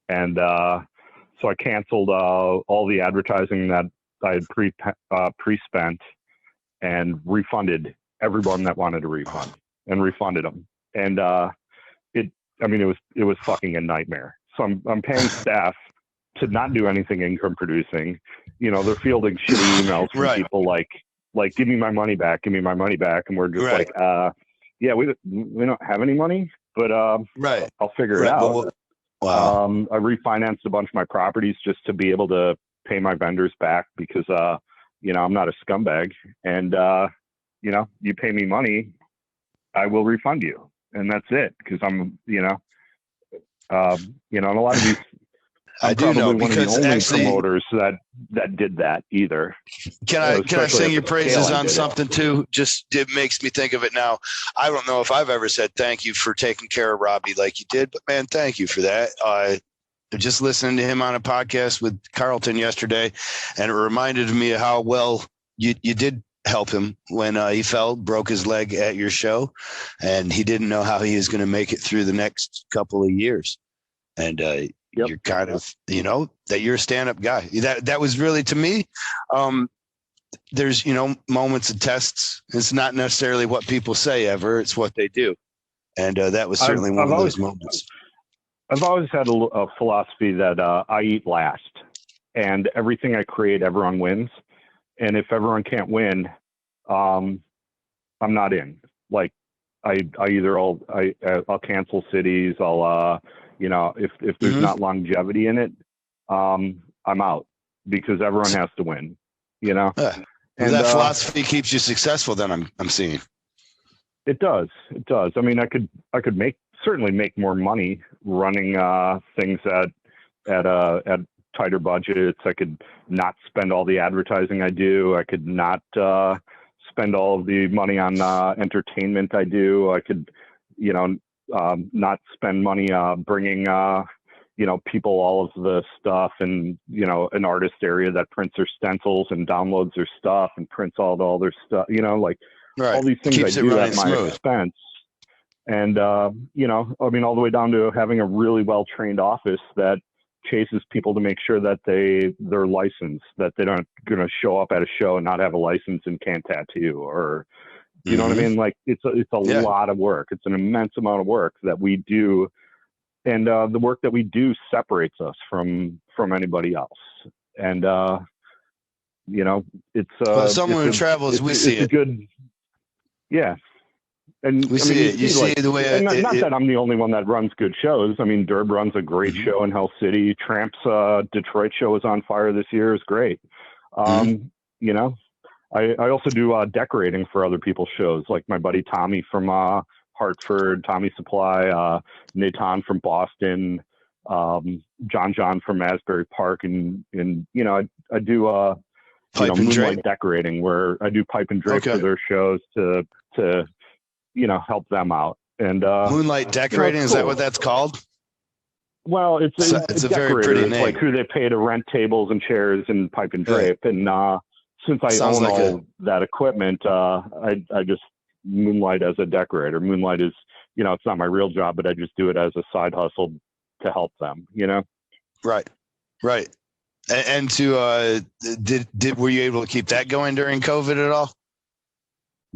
And so I canceled all the advertising that I had pre-spent and refunded everyone that wanted a refund and refunded them. And it was fucking a nightmare. So I'm paying staff to not do anything income producing. They're fielding shitty emails from Right. people like, give me my money back, give me my money back. And we're just Right. yeah, we don't have any money, but Right. I'll figure it Right. out. Wow. I refinanced a bunch of my properties just to be able to pay my vendors back because, I'm not a scumbag. And, you pay me money, I will refund you. And that's it. Because I'm, and a lot of these, I'm probably one of the only promoters that did that either. Can I sing your praises on something too? Just, it makes me think of it now. I don't know if I've ever said thank you for taking care of Robbie like you did, but man, thank you for that. Just listening to him on a podcast with Carlton yesterday, and it reminded me of how well you did help him when he broke his leg at your show, and he didn't know how he was going to make it through the next couple of years. And you're kind of, that you're a stand-up guy. That was really, to me, there's, moments of tests. It's not necessarily what people say ever. It's what they do. And that was certainly one of those moments. I've always had a philosophy that I eat last, and everything I create, everyone wins. And if everyone can't win, I'm not in. Like I'll cancel cities. If there's not longevity in it, I'm out, because everyone has to win, And that philosophy keeps you successful, then I'm seeing. It does. I mean, I could certainly make more money running things at tighter budgets. I could not spend all the advertising I do. I could not spend all of the money on entertainment I do. I could, not spend money bringing, people all of the stuff, and, an artist area that prints their stencils and downloads their stuff and prints all their stuff, right. All these things Keeps I do at my expense. And, all the way down to having a really well-trained office that chases people to make sure that they're licensed, that they're not going to show up at a show and not have a license and can't tattoo, or, you know what I mean? Like, it's a lot of work. It's an immense amount of work that we do. And the work that we do separates us from anybody else. And, it's someone who travels, we see it. Good, yeah. And we see it. You see the way. Not that I'm the only one that runs good shows. I mean, Durb runs a great show in Hell City. Tramp's Detroit show is on fire this year. It's great. I also do decorating for other people's shows, like my buddy Tommy from Hartford, Tommy Supply, Nathan from Boston, John from Asbury Park, and I do moonlight decorating, where I do pipe and drape for their shows to help them out. And moonlight decorating, is that what that's called? Well, it's a very pretty name. It's like who they pay to rent tables and chairs and pipe and drape. Right. And since I own all that equipment, I just moonlight as a decorator. Moonlight is, it's not my real job, but I just do it as a side hustle to help them, Right. And to were you able to keep that going during COVID at all?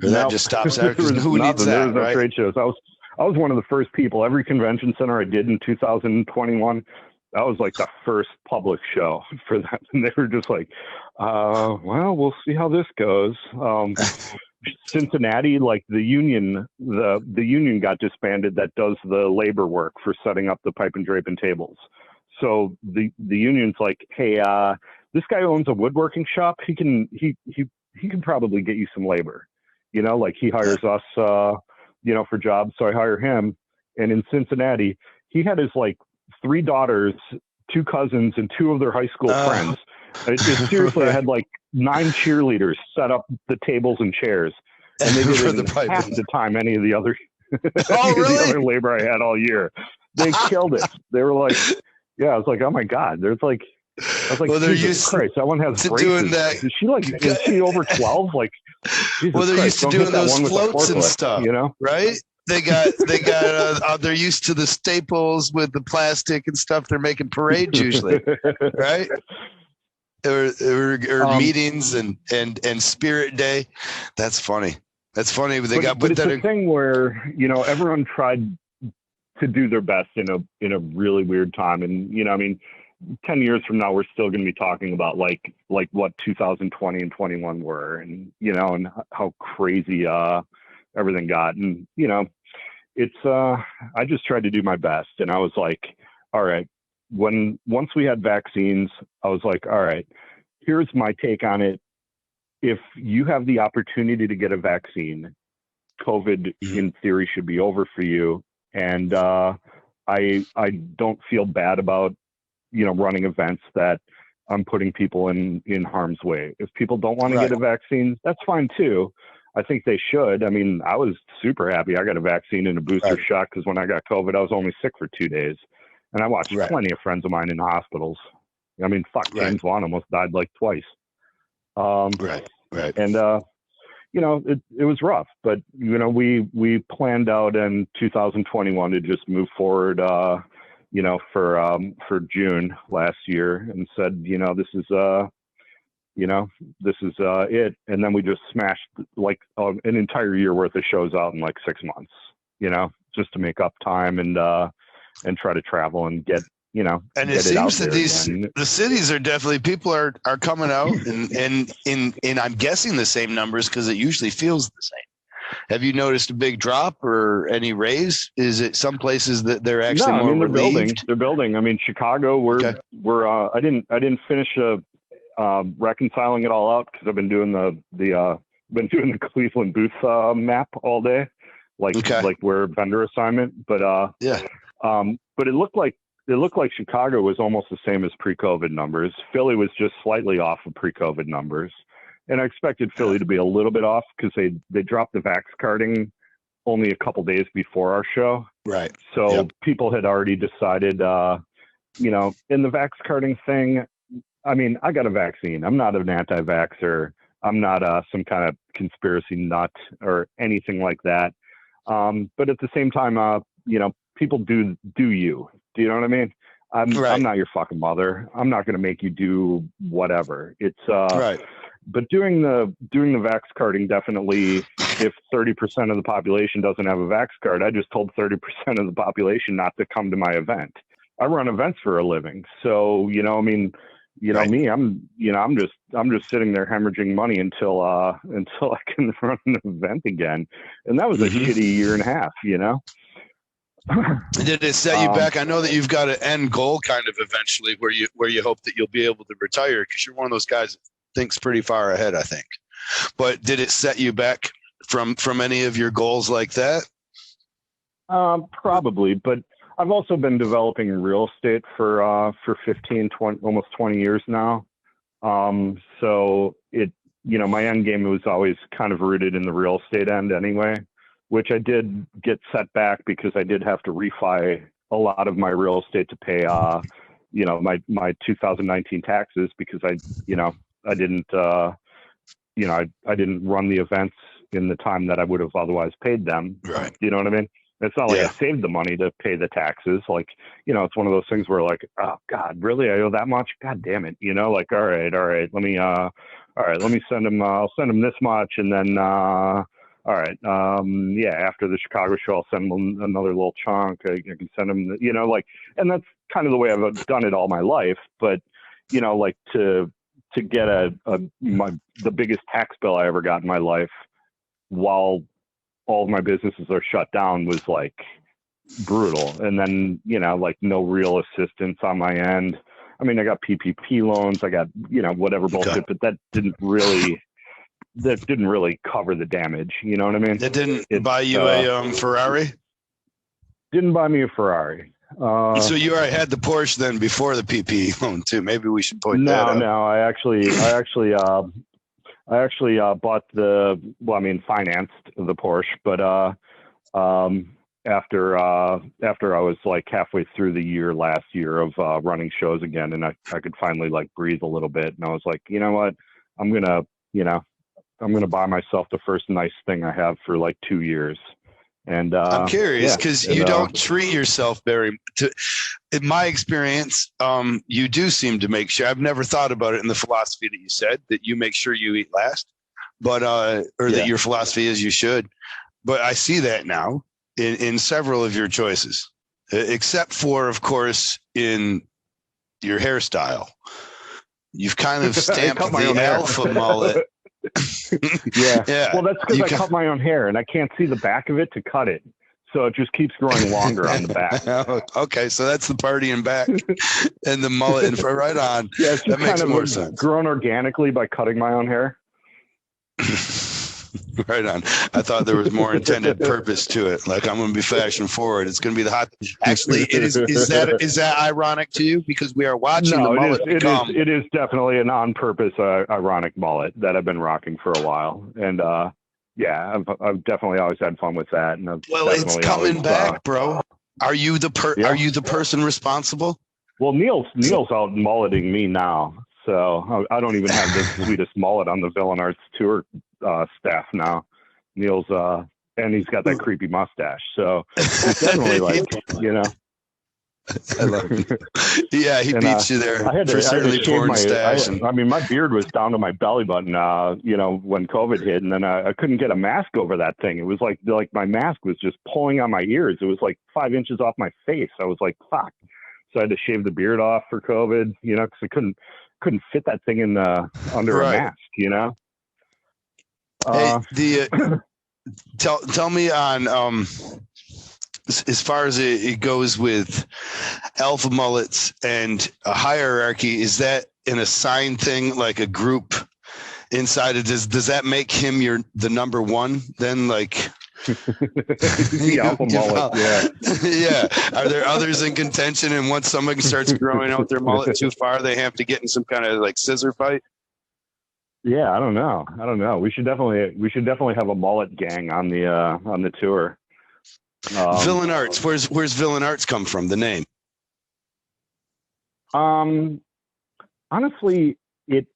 Or that just stops there? Because who needs that? There was no right? trade shows. I was one of the first people. Every convention center I did in 2021, that was like the first public show for that. And they were just like, well, we'll see how this goes. Cincinnati, like the union got disbanded that does the labor work for setting up the pipe and drape and tables. So the union's like, hey, this guy owns a woodworking shop. He can probably get you some labor. Like he hires us, for jobs. So I hire him. And in Cincinnati, he had his like 3 daughters, 2 cousins, and 2 of their high school friends. Seriously, right. I had like 9 cheerleaders set up the tables and chairs, and they did it half the time any of the other, really? the other labor I had all year. They killed it. They were like, yeah, I was like, oh my God. I was like, well, Jesus Christ, that one has braces. Doing that. Is she over 12? Like, Jesus well, they're Christ, used to doing those floats and stuff, right? They got they're used to the staples with the plastic and stuff. They're making parades usually, right? Or meetings and Spirit Day. That's funny. That's funny. But it's a thing where everyone tried to do their best in a really weird time, and 10 years from now, we're still going to be talking about like what 2020 and 21 were, and, you know, and how crazy, everything got. And, you know, it's, I just tried to do my best. And I was like, all right, once we had vaccines, I was like, all right, here's my take on it. If you have the opportunity to get a vaccine, COVID in theory should be over for you. And, I don't feel bad about, you know, running events that I'm putting people in harm's way. If people don't want to get a vaccine, that's fine too. I think they should. I mean, I was super happy I got a vaccine and a booster shot, because when I got COVID, I was only sick for 2 days. And I watched plenty of friends of mine in hospitals. I mean, fuck, James Wan almost died like twice. And, you know, it was rough, but, you know, we planned out in 2021 to just move forward, you know, for June last year, and said, you know, this is it. And then we just smashed like an entire year worth of shows out in like 6 months, you know, just to make up time and try to travel and get, you know, and it seems that the cities are definitely, people are coming out and I'm guessing the same numbers, because it usually feels the same. Have you noticed a big drop or any raise? Is it some places that they're actually more relieved? They're building. I mean, Chicago, we're I didn't finish reconciling it all out, because I've been doing the Cleveland booth map all day, like where vendor assignment. But but it looked like Chicago was almost the same as pre-COVID numbers. Philly was just slightly off of pre-COVID numbers. And I expected Philly to be a little bit off, because they dropped the vax carding only a couple days before our show. Right. So people had already decided, you know, in the vax carding thing, I mean, I got a vaccine. I'm not an anti-vaxxer. I'm not some kind of conspiracy nut or anything like that. But at the same time, you know, people do you. Do you know what I mean? I'm not your fucking mother. I'm not going to make you do whatever. It's But doing the vax carding, definitely, if 30% of the population doesn't have a vax card, I just told 30% of the population not to come to my event. I run events for a living. So, you know, I mean, you know, me, I'm just sitting there hemorrhaging money until I can run an event again. And that was a shitty year and a half, you know? Did it set you back? I know that you've got an end goal kind of eventually where you hope that you'll be able to retire, because you're one of those guys that thinks pretty far ahead, I think. But did it set you back from any of your goals like that? Probably, but I've also been developing real estate for 15, 20, almost 20 years now. So it, you know, my end game was always kind of rooted in the real estate end anyway, which I did get set back because I did have to refi a lot of my real estate to pay, you know, my 2019 taxes, because I didn't run the events in the time that I would have otherwise paid them. Right. You know what I mean? It's not like I saved the money to pay the taxes. Like, you know, it's one of those things where like, oh God, really? I owe that much? God damn it. You know, like, all right. Let me send him, I'll send him this much. And then, all right. After the Chicago show, I'll send them another little chunk. I can send them, you know, like, and that's kind of the way I've done it all my life. But, you know, like to get the biggest tax bill I ever got in my life while all of my businesses are shut down was like brutal. And then, you know, like no real assistance on my end. I mean, I got PPP loans, I got, you know, whatever bullshit, but that didn't really cover the damage. You know what I mean? That didn't buy you a Ferrari? Didn't buy me a Ferrari. So you already had the Porsche then before the PP loan too. Maybe we should point that out. No, I actually bought financed the Porsche, but after I was like halfway through the year last year of running shows again, and I could finally like breathe a little bit, and I was like, you know what, I'm gonna buy myself the first nice thing I have for like 2 years. And I'm curious because you don't treat yourself very. In my experience, you do seem to make sure. I've never thought about it in the philosophy that you said that you make sure you eat last, but that your philosophy is you should. But I see that now in several of your choices, except for, of course, in your hairstyle. You've kind of stamped cut my the own hair. alpha mullet. Yeah. Yeah. Well, that's because I cut my own hair and I can't see the back of it to cut it. So it just keeps growing longer on the back. Okay, so that's the party in back and the mullet in front. Right on. Yeah, it's just that makes kind of more sense. Grown organically by cutting my own hair. Right on. I thought there was more intended purpose to it. Like, I'm going to be fashion forward. It's going to be the hot. Actually, it is. Is that ironic to you? Because we are watching the mullet become. It is definitely an on-purpose ironic mullet that I've been rocking for a while, and yeah, I've definitely always had fun with that. And it's coming back, bro. Are you the Are you the person responsible? Well, Neil's out mulleting me now, so I don't even have the sweetest mullet on the Villain Arts tour staff now. Neil's and he's got that creepy mustache, so he's definitely like, you know. I love it. Yeah, he beats you there. I had to shave my. I mean, my beard was down to my belly button. You know, when COVID hit, and then I couldn't get a mask over that thing. It was like my mask was just pulling on my ears. It was like 5 inches off my face. I was like, fuck. So I had to shave the beard off for COVID. You know, because I couldn't fit that thing in under a mask. You know. Hey, tell me on as far as it goes with alpha mullets and a hierarchy, is that an assigned thing, like a group inside it? Does that make him the number one then? Like the alpha mullet, yeah. Are there others in contention? And once someone starts growing out their mullet too far, they have to get in some kind of like scissor fight? Yeah, I don't know. We should definitely have a mullet gang on the tour. Villain Arts. Where's Villain Arts come from? The name. Honestly, it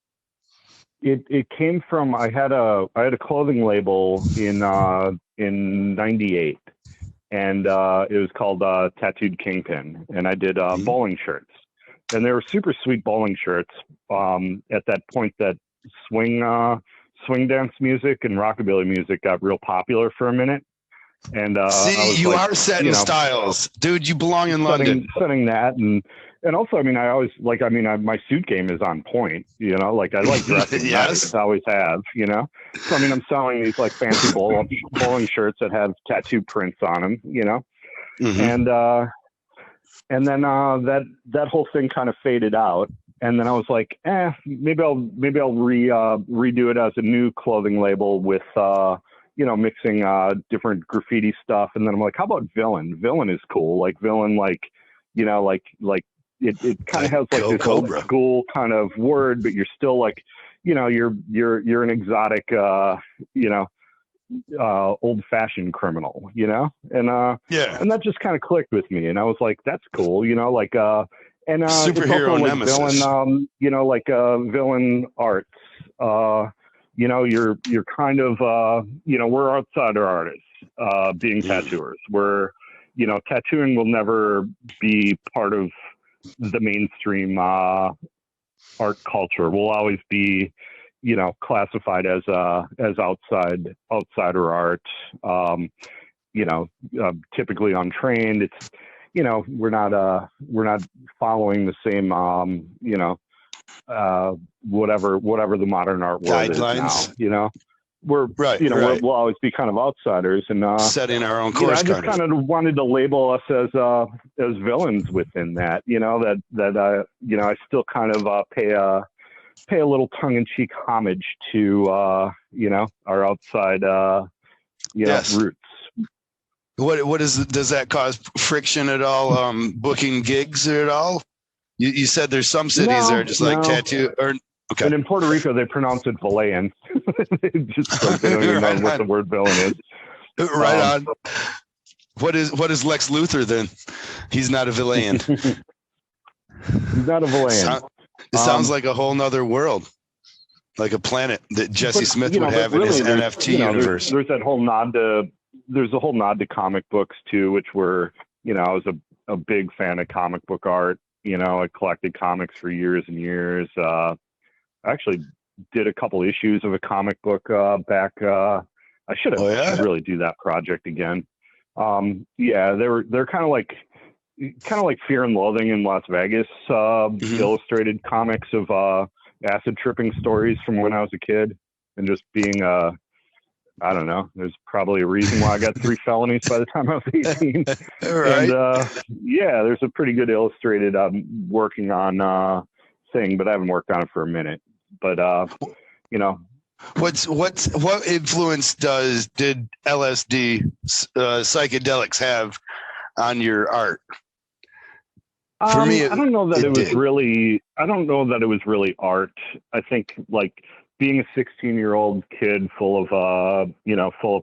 came from I had a clothing label in '98, and it was called Tattooed Kingpin, and I did bowling shirts, and they were super sweet bowling shirts. At that point, that swing dance music and rockabilly music got real popular for a minute. And see, you are setting styles, dude. You belong in London. Setting that, and also, I mean, my suit game is on point. You know, like I like dressing. Yes, I always have. You know, so I mean, I'm selling these like fancy bowling shirts that have tattoo prints on them. You know, and then that whole thing kind of faded out. And then I was like, maybe I'll redo it as a new clothing label with mixing different graffiti stuff. And then I'm like, how about Villain? Villain is cool. Like Villain, like it kind of has like this old school kind of word, but you're still like, you're an exotic, old fashioned criminal, and that just kind of clicked with me. And I was like, that's cool, like, and superhero it's also nemesis. Like Villain, Villain Arts. You're kind of we're outsider artists, being tattooers. We're tattooing will never be part of the mainstream art culture. We'll always be classified as outsider art. Typically untrained. It's we're not following the same whatever the modern art world guidelines is now. We're right. We'll always be kind of outsiders and setting our own course. I just kind of wanted to label us as villains within that. I still kind of pay a little tongue-in-cheek homage to our outside yes. roots. Does that cause friction at all? Booking gigs at all? You said there's some cities that are just like tattoo or okay. And in Puerto Rico they pronounce it villain. Just like they don't even know what the word villain is. Right on. What is Lex Luthor then? He's not a villain. He's not a villain. It sounds like a whole nother world, like a planet that Jesse Smith would have in his NFT universe. There's that whole nod to comic books too, which were I was a big fan of comic book art. I collected comics for years and years. I actually did a couple issues of a comic book back. I should really do that project again. They're kind of like, kind of like Fear and Loathing in Las Vegas, illustrated comics of acid tripping stories from when I was a kid, and just being I don't know. There's probably a reason why I got 3 felonies by the time I was 18. Right. And yeah, there's a pretty good illustrated working on thing, but I haven't worked on it for a minute. But you know, what influence did LSD psychedelics have on your art? For me, I don't know that it was really. I don't know that it was really art. I think like being a 16-year-old kid full of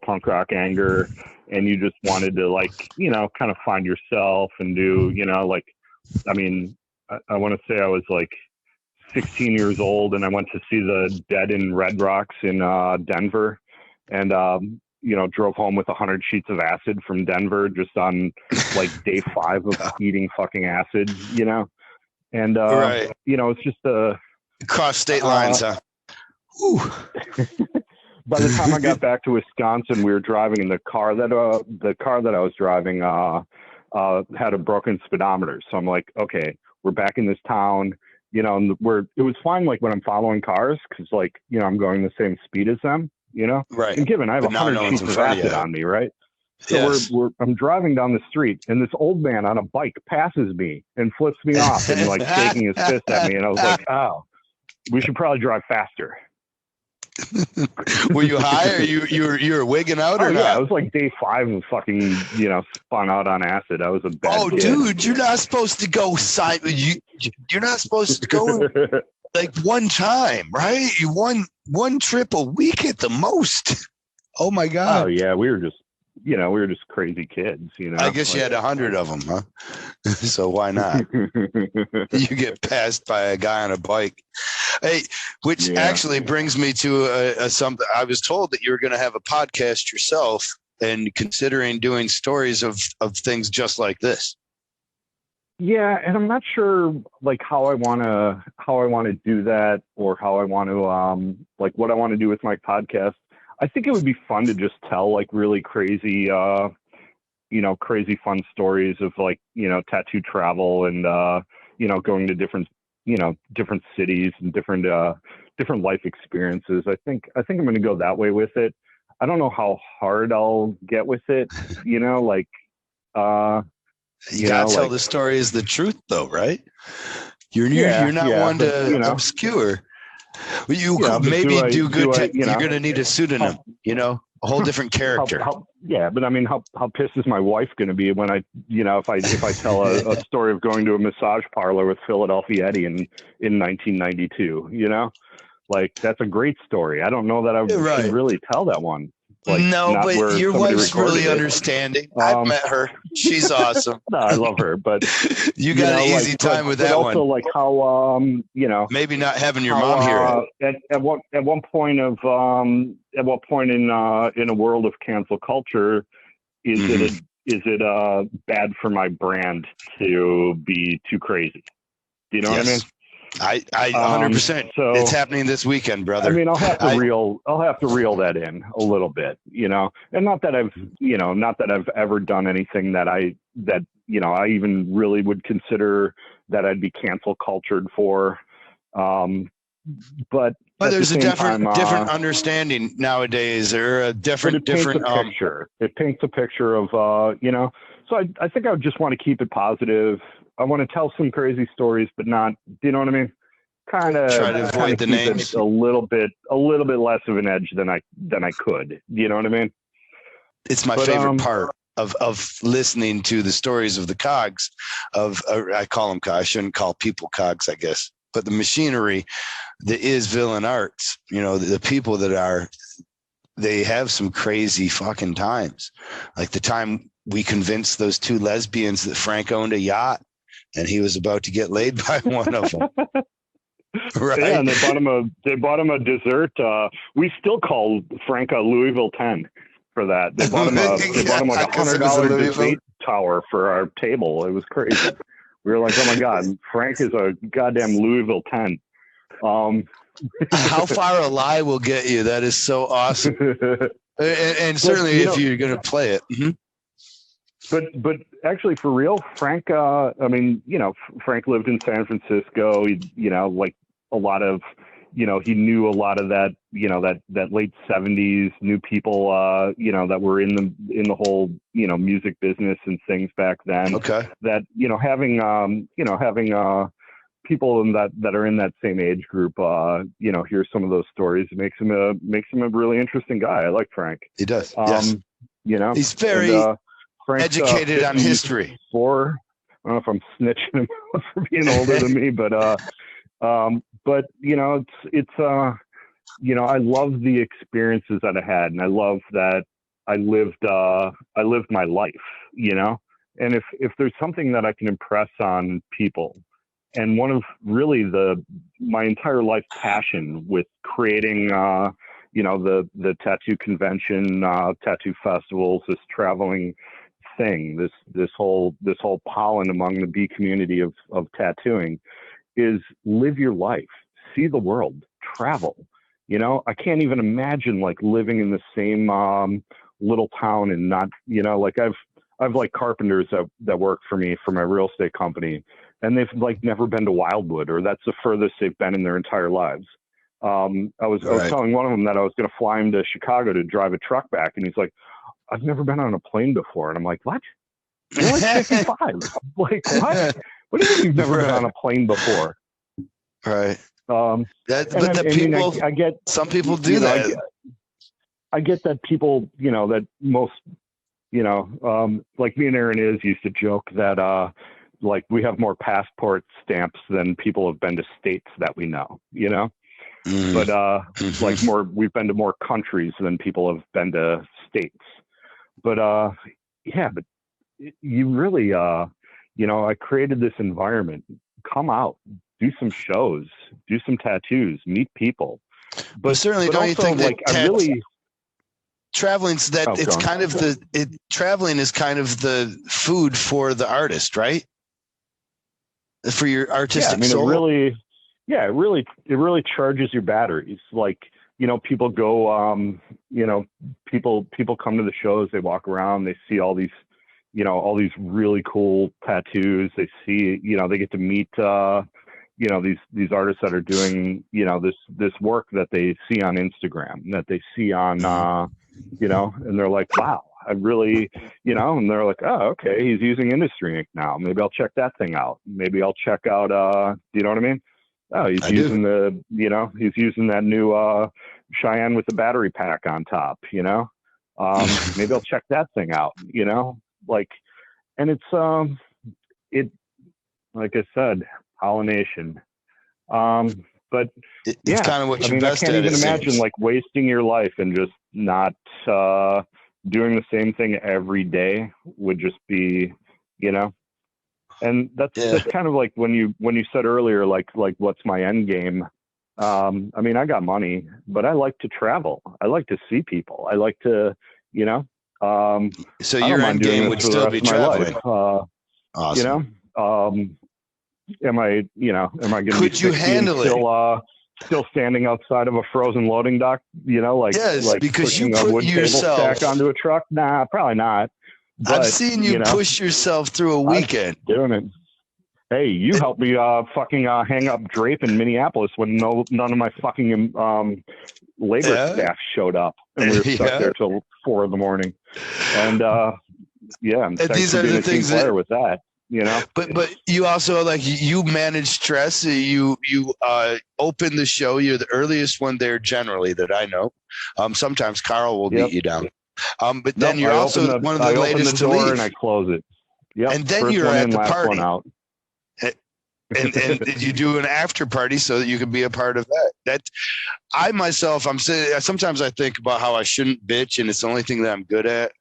punk rock anger, and you just wanted to kind of find yourself and do I mean, I want to say I was like 16 years old, and I went to see the Dead in Red Rocks in Denver, and drove home with 100 sheets of acid from Denver just on like day 5 of eating fucking acid, and right. it's just a cross state lines, huh? By the time I got back to Wisconsin, we were driving, and the car that I was driving had a broken speedometer. So I'm like, okay, we're back in this town, and it was fine like when I'm following cars because I'm going the same speed as them, Right. And given I have 100 sheets of acid on me, right? So yes. I'm driving down the street, and this old man on a bike passes me and flips me off and like shaking his fist at me, and I was like, oh, we should probably drive faster. Were you high, or you were wigging out, or yeah, not? it was like day 5 of fucking spun out on acid. I was a bad kid. Dude, you're not supposed to go you're not supposed to go like one time, right? You one trip a week at the most. Oh my god. Oh yeah, we were just crazy kids. I guess you had 100 of them, huh? So why not? You get passed by a guy on a bike. Hey, which actually brings me to something. I was told that you were going to have a podcast yourself, and considering doing stories of things just like this. Yeah, and I'm not sure like how I want to do that, or how I want to what I want to do with my podcast. I think it would be fun to just tell like really crazy crazy fun stories of tattoo travel and going to different cities and different life experiences. I think I'm going to go that way with it. I don't know how hard I'll get with it, you gotta tell the story is the truth though, right? You're not one to obscure. You could maybe do good. You're going to need a pseudonym, a whole different character. But I mean, how pissed is my wife going to be when I if I tell a story of going to a massage parlor with Philadelphia Eddie in 1992, like that's a great story. I don't know that I should really tell that one. No, but your wife's really understanding. I've met her. She's awesome. No, I love her, but you got an easy time with that one. Also, like how maybe not having your mom hear it. At one point in a world of cancel culture, is it bad for my brand to be too crazy? Do you know what I mean? I 100%. So it's happening this weekend, brother. I mean, I'll have to reel that in a little bit, and not that I've ever done anything that I even really would consider that I'd be cancel cultured for. But there's a different understanding nowadays, or a different picture. It paints a picture of So I think I would just want to keep it positive. I want to tell some crazy stories, but not, do you know what I mean? Kind of try to avoid the names. A little bit less of an edge than I could. Do you know what I mean? It's my favorite part of listening to the stories of the cogs I call them cogs. I shouldn't call people cogs, I guess, but the machinery that is villain arts, the people that they have some crazy fucking times. Like the time we convinced those 2 lesbians that Frank owned a yacht, and he was about to get laid by one of them. Right. Yeah, and they bought him a dessert. We still call Frank a Louisville 10 for that. They bought him like $100 dessert tower for our table. It was crazy. We were like, oh my God, Frank is a goddamn Louisville 10. How far a lie will get you. That is so awesome. And certainly if you're going to play it. Mm-hmm. but actually, for real, Frank. I mean, Frank lived in San Francisco. He, like a lot of, he knew a lot of that, that late '70s, knew people, that were in the whole, music business and things back then. Okay. That, having people that are in that same age group, hear some of those stories. It makes him a really interesting guy. I like Frank. He does. Yes. He's very educated on history. I don't know if I'm snitching him out for being older than me, but it's I love the experiences that I had, and I love that I lived my life, and if there's something that I can impress on people, and one of really my entire life passion with creating, the tattoo convention, tattoo festivals, this traveling thing, this whole pollen among the bee community of tattooing, is live your life, see the world, travel. I can't even imagine like living in the same little town and not, like I've like carpenters that work for me for my real estate company, and they've like never been to Wildwood, or that's the furthest they've been in their entire lives. I was telling one of them that I was going to fly him to Chicago to drive a truck back, and he's like, I've never been on a plane before. And I'm like, what? You're like 55. Like, what? What do you mean you've never been on a plane before? Right. I get some people do that. I get that people, that most, like me and Aaron used to joke that, like we have more passport stamps than people have been to states that we know, but, like we've been to more countries than people have been to states. But, but you really, I created this environment. Come out, do some shows, do some tattoos, meet people. But certainly, don't you think that traveling's that it's kind of traveling is kind of the food for the artist, right? For your artistic soul. It really charges your batteries. Like, people go, people come to the shows, they walk around, they see all these really cool tattoos. They see, they get to meet, these artists that are doing, this work that they see on Instagram, that they see on, and they're like, wow, I really, and they're like, oh, okay, he's using industry ink now. Maybe I'll check that thing out. Maybe I'll check out, do you know what I mean? Oh, he's using that new, Cheyenne with the battery pack on top, maybe I'll check that thing out, like, and it's, like I said, pollination. But it's kind of what you're best at. I can't even imagine like wasting your life and just not, doing the same thing every day would just be, and that's kind of like when you said earlier, like what's my end game? I mean, I got money, but I like to travel. I like to see people. I like to, so your end game would still be traveling. Awesome. Am I going to could you handle it? Still standing outside of a frozen loading dock, like because you a put wood yourself table stack onto a truck? Nah, probably not. But, I've seen you push yourself through a weekend. I'm doing it. Hey, you helped me hang up drape in Minneapolis when none of my fucking labor staff showed up, and we were stuck there till 4 a.m. And and these are the things that with that. But you also you manage stress. You open the show. You're the earliest one there generally that I know. Sometimes Carl will beat you down. But then you're also one of the latest to leave. And I close it. Yeah. And then you're at the party. And you do an after party so that you can be a part of that. That I myself, sometimes I think about how I shouldn't bitch, and it's the only thing that I'm good at.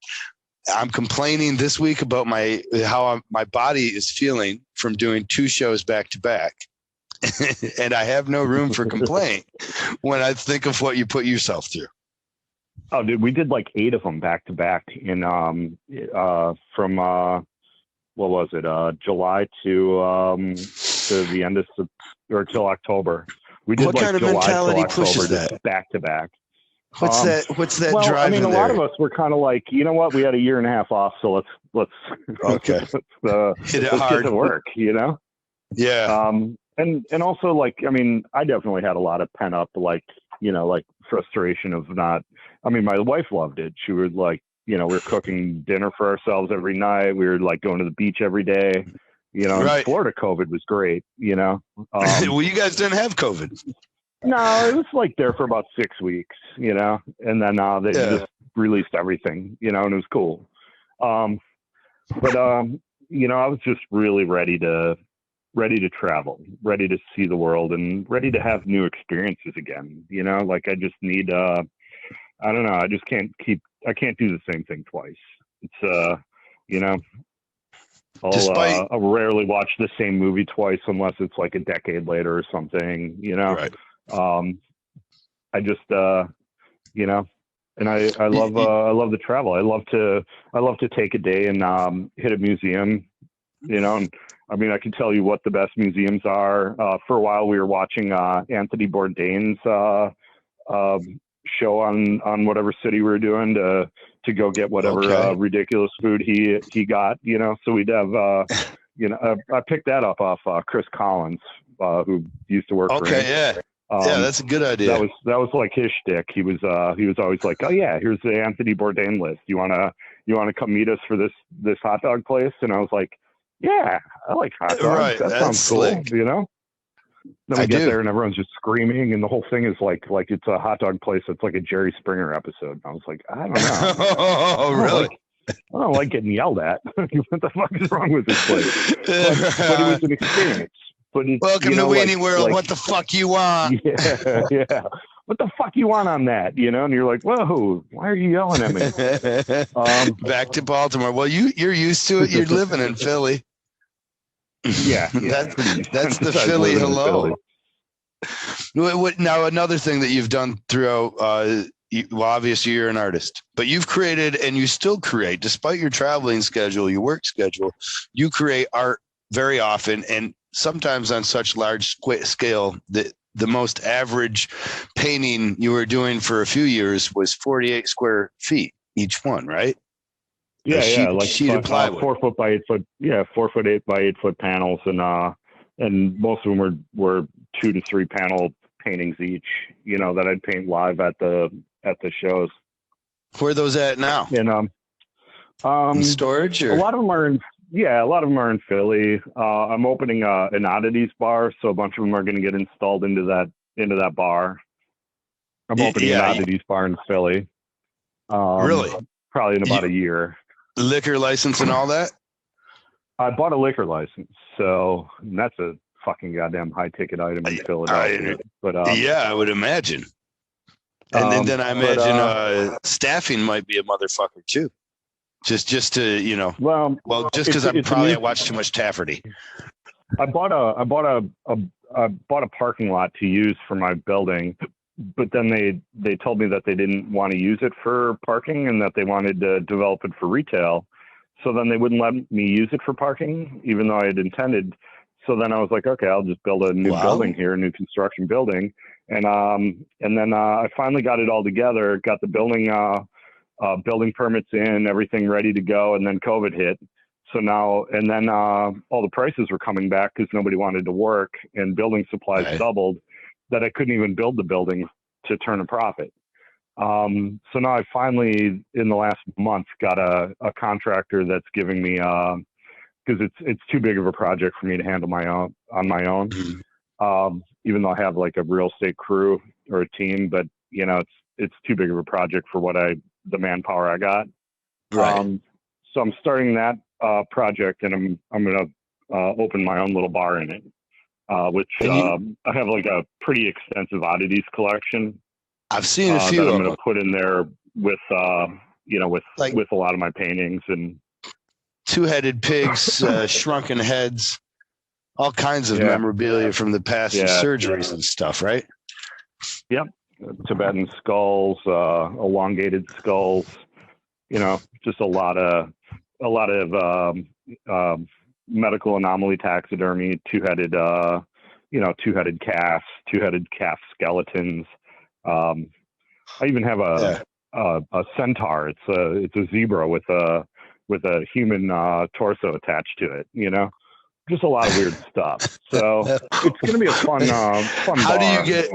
I'm complaining this week about how my body is feeling from doing 2 shows back to back. And I have no room for complaint when I think of what you put yourself through. Oh, dude, we did like 8 of them back to back in from what was it? July to the end of or till October. We did what kind of mentality pushes that back to back. What's that Well, I mean, driving a lot there? of us were kind of like, you know what, we had a year and a half off, so let's Okay. Hit it let's get hard. to work, you know. Yeah. And also, like, I mean, I definitely had a lot of pent up, like, you know, like frustration of not. I mean, my wife loved it. She was like, you know, we were cooking dinner for ourselves every night. We were like going to the beach every day. You know, in Right. Florida, COVID was great. You know, Well, you guys didn't have COVID. no, it was like there for about 6 weeks. You know, and then they Yeah. just released everything. You know, and it was cool. But you know, I was just really ready to travel, ready to see the world, and ready to have new experiences again. You know, like I just need I don't know, I can't do the same thing twice. It's you know, Despite I'll rarely watch the same movie twice unless it's like a decade later or something, you know. right. I just you know, and I love the travel. I love to take a day and hit a museum, you know. And I mean, I can tell you what the best museums are. For a while, we were watching Anthony Bourdain's show on whatever city we were doing to go get whatever ridiculous food he got. You know, so we'd have you know, I picked that up off Chris Collins, who used to work for him. Yeah. Yeah, that's a good idea. That was like his shtick. He was always like, oh yeah, here's the Anthony Bourdain list. You wanna come meet us for this hot dog place? And I was like, yeah, I like hot dogs. Right, that sounds slick. cool, you know? Then we get there and everyone's just screaming, and the whole thing is like it's a hot dog place. It's like a Jerry Springer episode. And I was like, I don't know. Oh, really? I don't like getting yelled at. What the fuck is wrong with this place? But it was an experience. But welcome to Weenie World. Like, what the fuck you want? Yeah. What the fuck you want on that? You know, and you're like, whoa, why are you yelling at me? Back to Baltimore. Well, you're used to it. You're living in Philly. Yeah. That's the Philly hello. Now, another thing that you've done throughout, well, obviously you're an artist, but you've created and you still create, despite your traveling schedule, your work schedule, you create art very often and sometimes on such large scale that the most average painting you were doing for a few years was 48 square feet each one, right? Yeah, like sheet of plywood. 4 foot by 8 foot. Yeah, 4 foot 8 by 8 foot panels, and most of them were 2 to 3 panel paintings each. You know, that I'd paint live at the shows. Where are those at now? And in storage, or? A lot of them are in Philly. I'm opening an oddities bar, so a bunch of them are going to get installed into that bar. I'm opening an oddities bar in Philly. Really? Probably in about a year. Liquor license and all that? I bought a liquor license, so that's a fucking goddamn high ticket item in Philadelphia. Yeah, I would imagine. And then I imagine staffing might be a motherfucker too. Just to, you know. Well, just because I watch too much Tafferty. I bought a parking lot to use for my building, but then they told me that they didn't want to use it for parking and that they wanted to develop it for retail. So then they wouldn't let me use it for parking, even though I had intended. So then I was like, okay, I'll just build a new building here, a new construction building. And then I finally got it all together, got the building permits in, everything ready to go. And then COVID hit. So now, and then all the prices were coming back because nobody wanted to work and building supplies doubled, that I couldn't even build the building to turn a profit. So now I finally, in the last month, got a contractor that's giving me, because it's too big of a project for me to handle on my own. Even though I have like a real estate crew or a team, but you know, it's too big of a project for the manpower I got. Right. So I'm starting that project, and I'm going to open my own little bar in it, which I have like a pretty extensive oddities collection. I've seen a few that I'm going to put in there with with a lot of my paintings and two-headed pigs, shrunken heads, all kinds of memorabilia from the past, surgeries and stuff, right? Yep, Tibetan skulls, elongated skulls. You know, just a lot of medical anomaly taxidermy, two-headed calves, two-headed calf skeletons. I even have a centaur. It's a zebra with a human torso attached to it. Just a lot of weird stuff. So it's going to be a fun How bar. do you get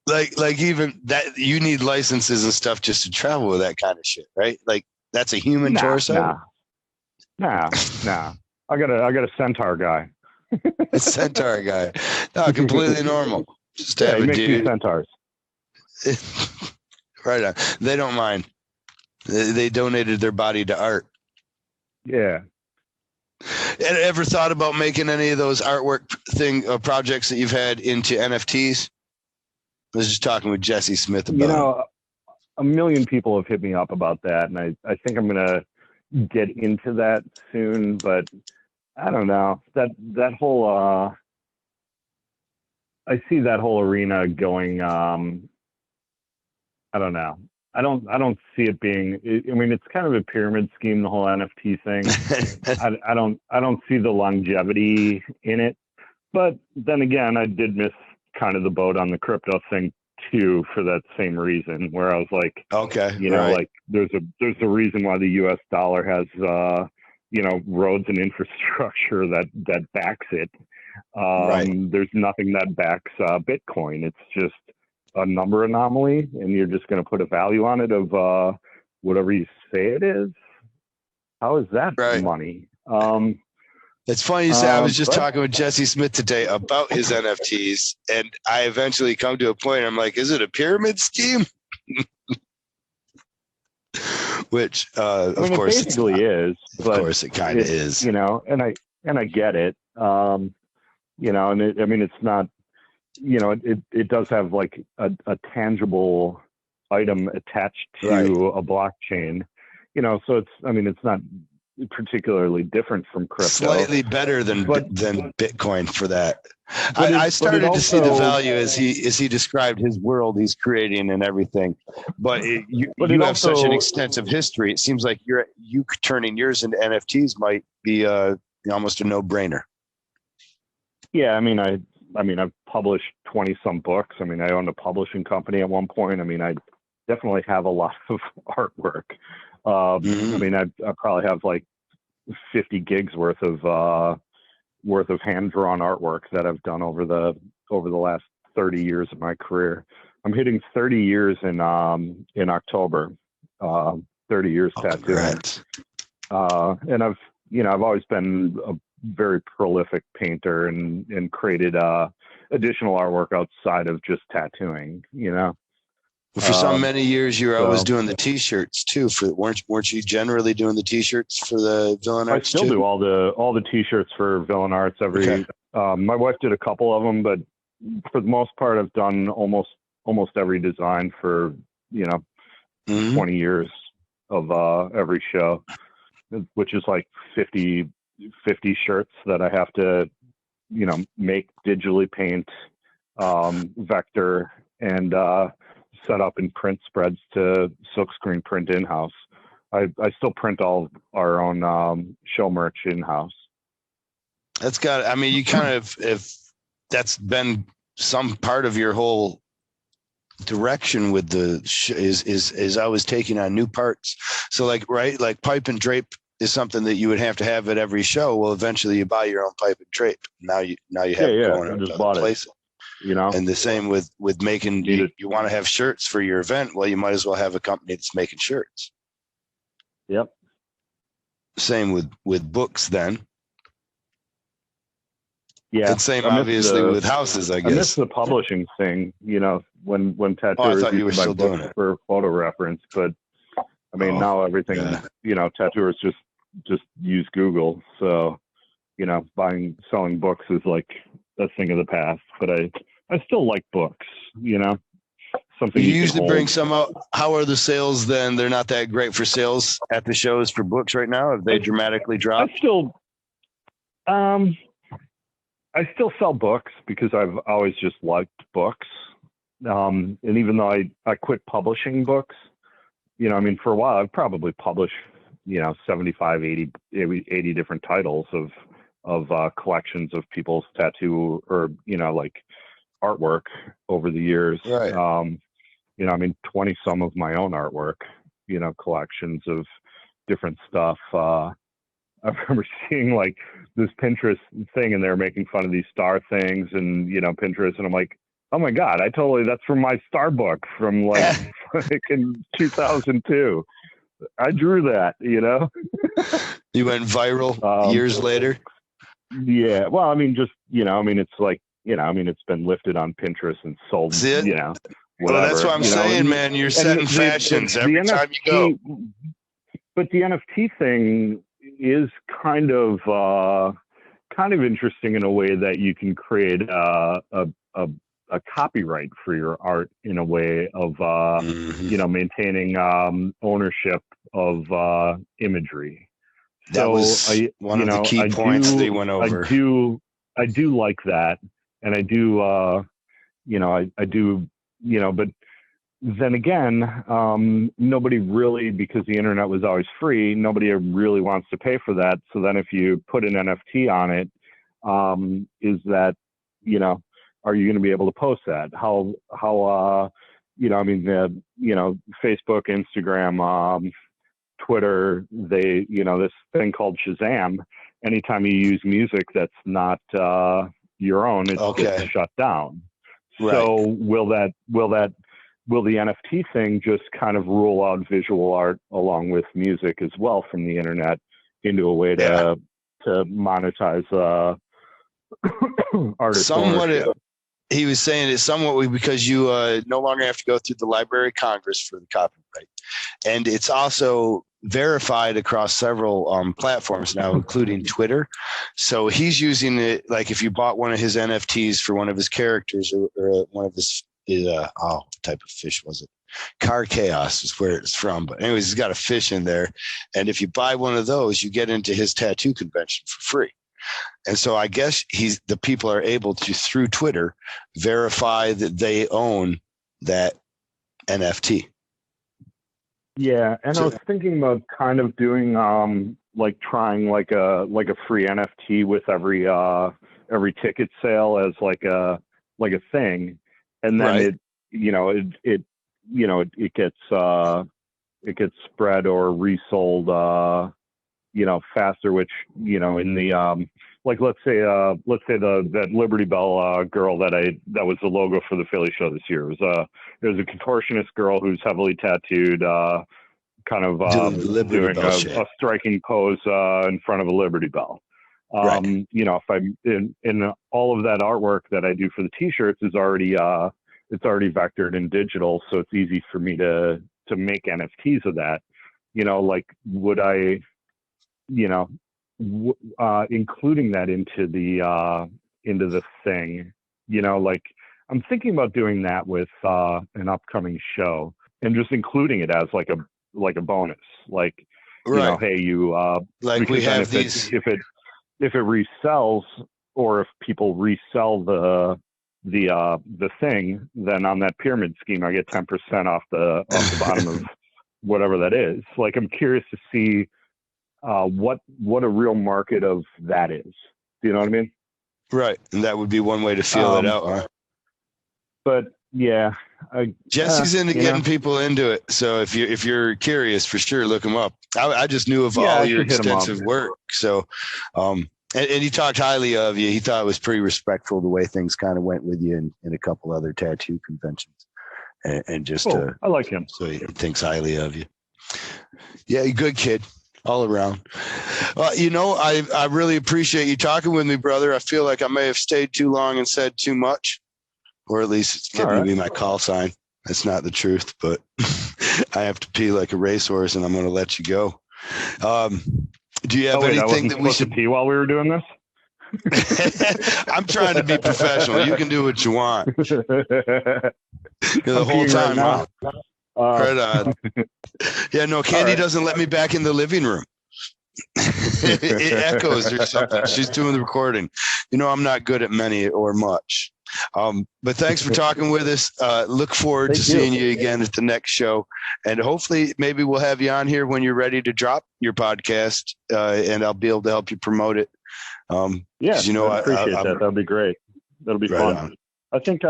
like even that? You need licenses and stuff just to travel with that kind of shit, right? Like that's a human torso. Nah. I got a centaur guy. A centaur guy. No, completely normal. Just have he a makes these dude. centaurs. Right on. They don't mind. They donated their body to art. Yeah. Ever thought about making any of those artwork projects that you've had into NFTs? I was just talking with Jesse Smith about a million people have hit me up about that, and I think I'm gonna get into that soon, but I don't know. That whole I see that whole arena going I don't know. I don't see it being. I mean, it's kind of a pyramid scheme, the whole NFT thing. I don't see the longevity in it. But then again, I did miss kind of the boat on the crypto thing too, for that same reason, where I was like, okay, like there's a reason why the U.S. dollar has roads and infrastructure that backs it. There's nothing that backs Bitcoin. It's just a number anomaly, and you're just going to put a value on it of whatever you say it is. How is that money? It's funny you say. I was just talking with Jesse Smith today about his NFTs, and I eventually come to a point. I'm like, is it a pyramid scheme? Which, of course, it basically is. But of course, it kind of is. And I get it. And it's not. It does have like a tangible item attached to a blockchain. So it's not particularly different from crypto. Slightly better than Bitcoin for that. I started to see the value as he described his world he's creating and everything. But you have such an extensive history. It seems like you turning yours into NFTs might be almost a no-brainer. Yeah, I've published 20 some books. I owned a publishing company at one point. I definitely have a lot of artwork. I probably have like 50 gigs worth of hand-drawn artwork that I've done over the last 30 years of my career. I'm hitting 30 years in October. 30 years tattooing. And I've always been a very prolific painter and created additional artwork outside of just tattooing. For so many years, you were always doing the T-shirts too. Weren't you generally doing the T-shirts for the Villain Arts? I still do all the T-shirts for Villain Arts. My wife did a couple of them, but for the most part, I've done almost every design for 20 years of every show, which is like 50 shirts that I have to make, digitally paint, vector, and set up in print spreads to silkscreen print in-house. I still print all our own show merch in-house. That's you kind of, if that's been some part of your whole direction with the is always taking on new parts. So like pipe and drape is something that you would have to have at every show. Well, eventually you buy your own pipe and drape. Now you have it going I just to bought places. And the same with making, you want to have shirts for your event. Well, you might as well have a company that's making shirts. Yep. Same with books then. Yeah. And same obviously with houses, I guess. I miss the publishing thing, when tattooers used to buy books for photo reference, but now everything, tattooers just use Google. So, selling books is like a thing of the past, but I still like books, something you usually bring some out. How are the sales then? They're not that great for sales at the shows for books right now. Have they dramatically dropped? I still sell books because I've always just liked books. And even though I quit publishing books, for a while I've probably published, 75, 80 different titles of collections of people's tattoo or, like artwork over the years. Right. I mean, 20 some of my own artwork, collections of different stuff. I remember seeing like this Pinterest thing and they're making fun of these star things and, Pinterest. And I'm like, oh my God, that's from my star book from like in 2002. I drew that, You went viral years later. Yeah. Well, I mean, just, it's like, it's been lifted on Pinterest and sold, whatever. Well, that's what I'm saying, man. You're setting fashions every time you go. But the NFT thing is kind of interesting in a way that you can create a copyright for your art in a way of maintaining ownership of imagery. That was one of the key points they went over. I do like that, and I do but then again, nobody really, because the internet was always free, nobody really wants to pay for that. So then if you put an NFT on it, is that, are you going to be able to post that? How Facebook, Instagram, Twitter, this thing called Shazam, anytime you use music that's not your own, it's shut down. Right. So will the NFT thing just kind of rule out visual art along with music as well from the internet into a way to monetize artist ownership? He was saying it's somewhat because you no longer have to go through the Library of Congress for the copyright. And it's also verified across several platforms now, including Twitter. So he's using it like if you bought one of his NFTs for one of his characters or one of his, what type of fish was it? Car Chaos is where it's from. But anyways, he's got a fish in there. And if you buy one of those, you get into his tattoo convention for free. And so I guess the people are able to, through Twitter, verify that they own that NFT. Yeah, and I was thinking about kind of doing trying like a free NFT with every ticket sale as like a thing, and then it gets spread or resold faster, which in the let's say that Liberty Bell girl that was the logo for the Philly show this year. It was a contortionist girl who's heavily tattooed, kind of doing a striking pose in front of a Liberty Bell. If I'm in all of that artwork that I do for the T-shirts is already vectored in digital, so it's easy for me to make NFTs of that. Would I, including that into the thing, I'm thinking about doing that with an upcoming show and just including it as like a bonus, hey, we have these. If it resells, or if people resell the thing, then on that pyramid scheme, I get 10% off the bottom of whatever that is. I'm curious to see what a real market of that is. Do you know what I mean? Right. And that would be one way to feel it out, huh? But yeah, Jesse's into getting people into it. So if you're curious, for sure, look him up. I just knew of all your extensive work. So, and he talked highly of you. He thought it was pretty respectful the way things kind of went with you in a couple other tattoo conventions, and just I like him. So he thinks highly of you. Yeah, good kid all around. I really appreciate you talking with me, brother. I feel like I may have stayed too long and said too much, or at least it's getting to be my call sign. That's not the truth, but I have to pee like a racehorse, and I'm going to let you go. Do you have anything that we should pee while we were doing this? I'm trying to be professional. You can do what you want. The whole time, right huh? Right on. Yeah, no, Candy doesn't let me back in the living room. It echoes or something. She's doing the recording. I'm not good at many or much. But thanks for talking with us. Look forward to seeing you again at the next show. And hopefully maybe we'll have you on here when you're ready to drop your podcast, and I'll be able to help you promote it. I appreciate that. That'll be great. That'll be fun. On. I think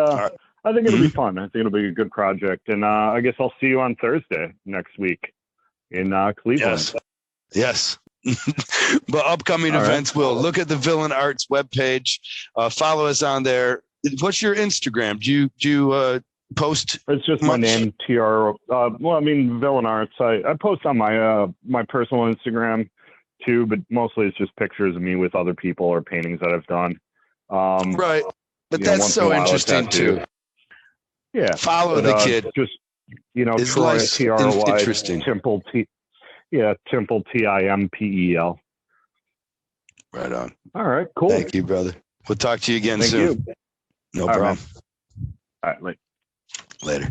I think it'll be fun. I think it'll be a good project. And I guess I'll see you on Thursday next week in Cleveland. Yes. But upcoming events will look at the Villain Arts webpage. Follow us on there. What's your Instagram? Do you post? It's just my name, TR. Well, I mean, Villain Arts. I post on my personal Instagram too, but mostly it's just pictures of me with other people or paintings that I've done. Right. But that's so interesting too. Yeah. Follow the kid. Just, Troy, TRY, interesting. Timpel, Timpel, Timpel. Right on. All right, cool. Thank you, brother. We'll talk to you again soon. You. No problem. All right, Later.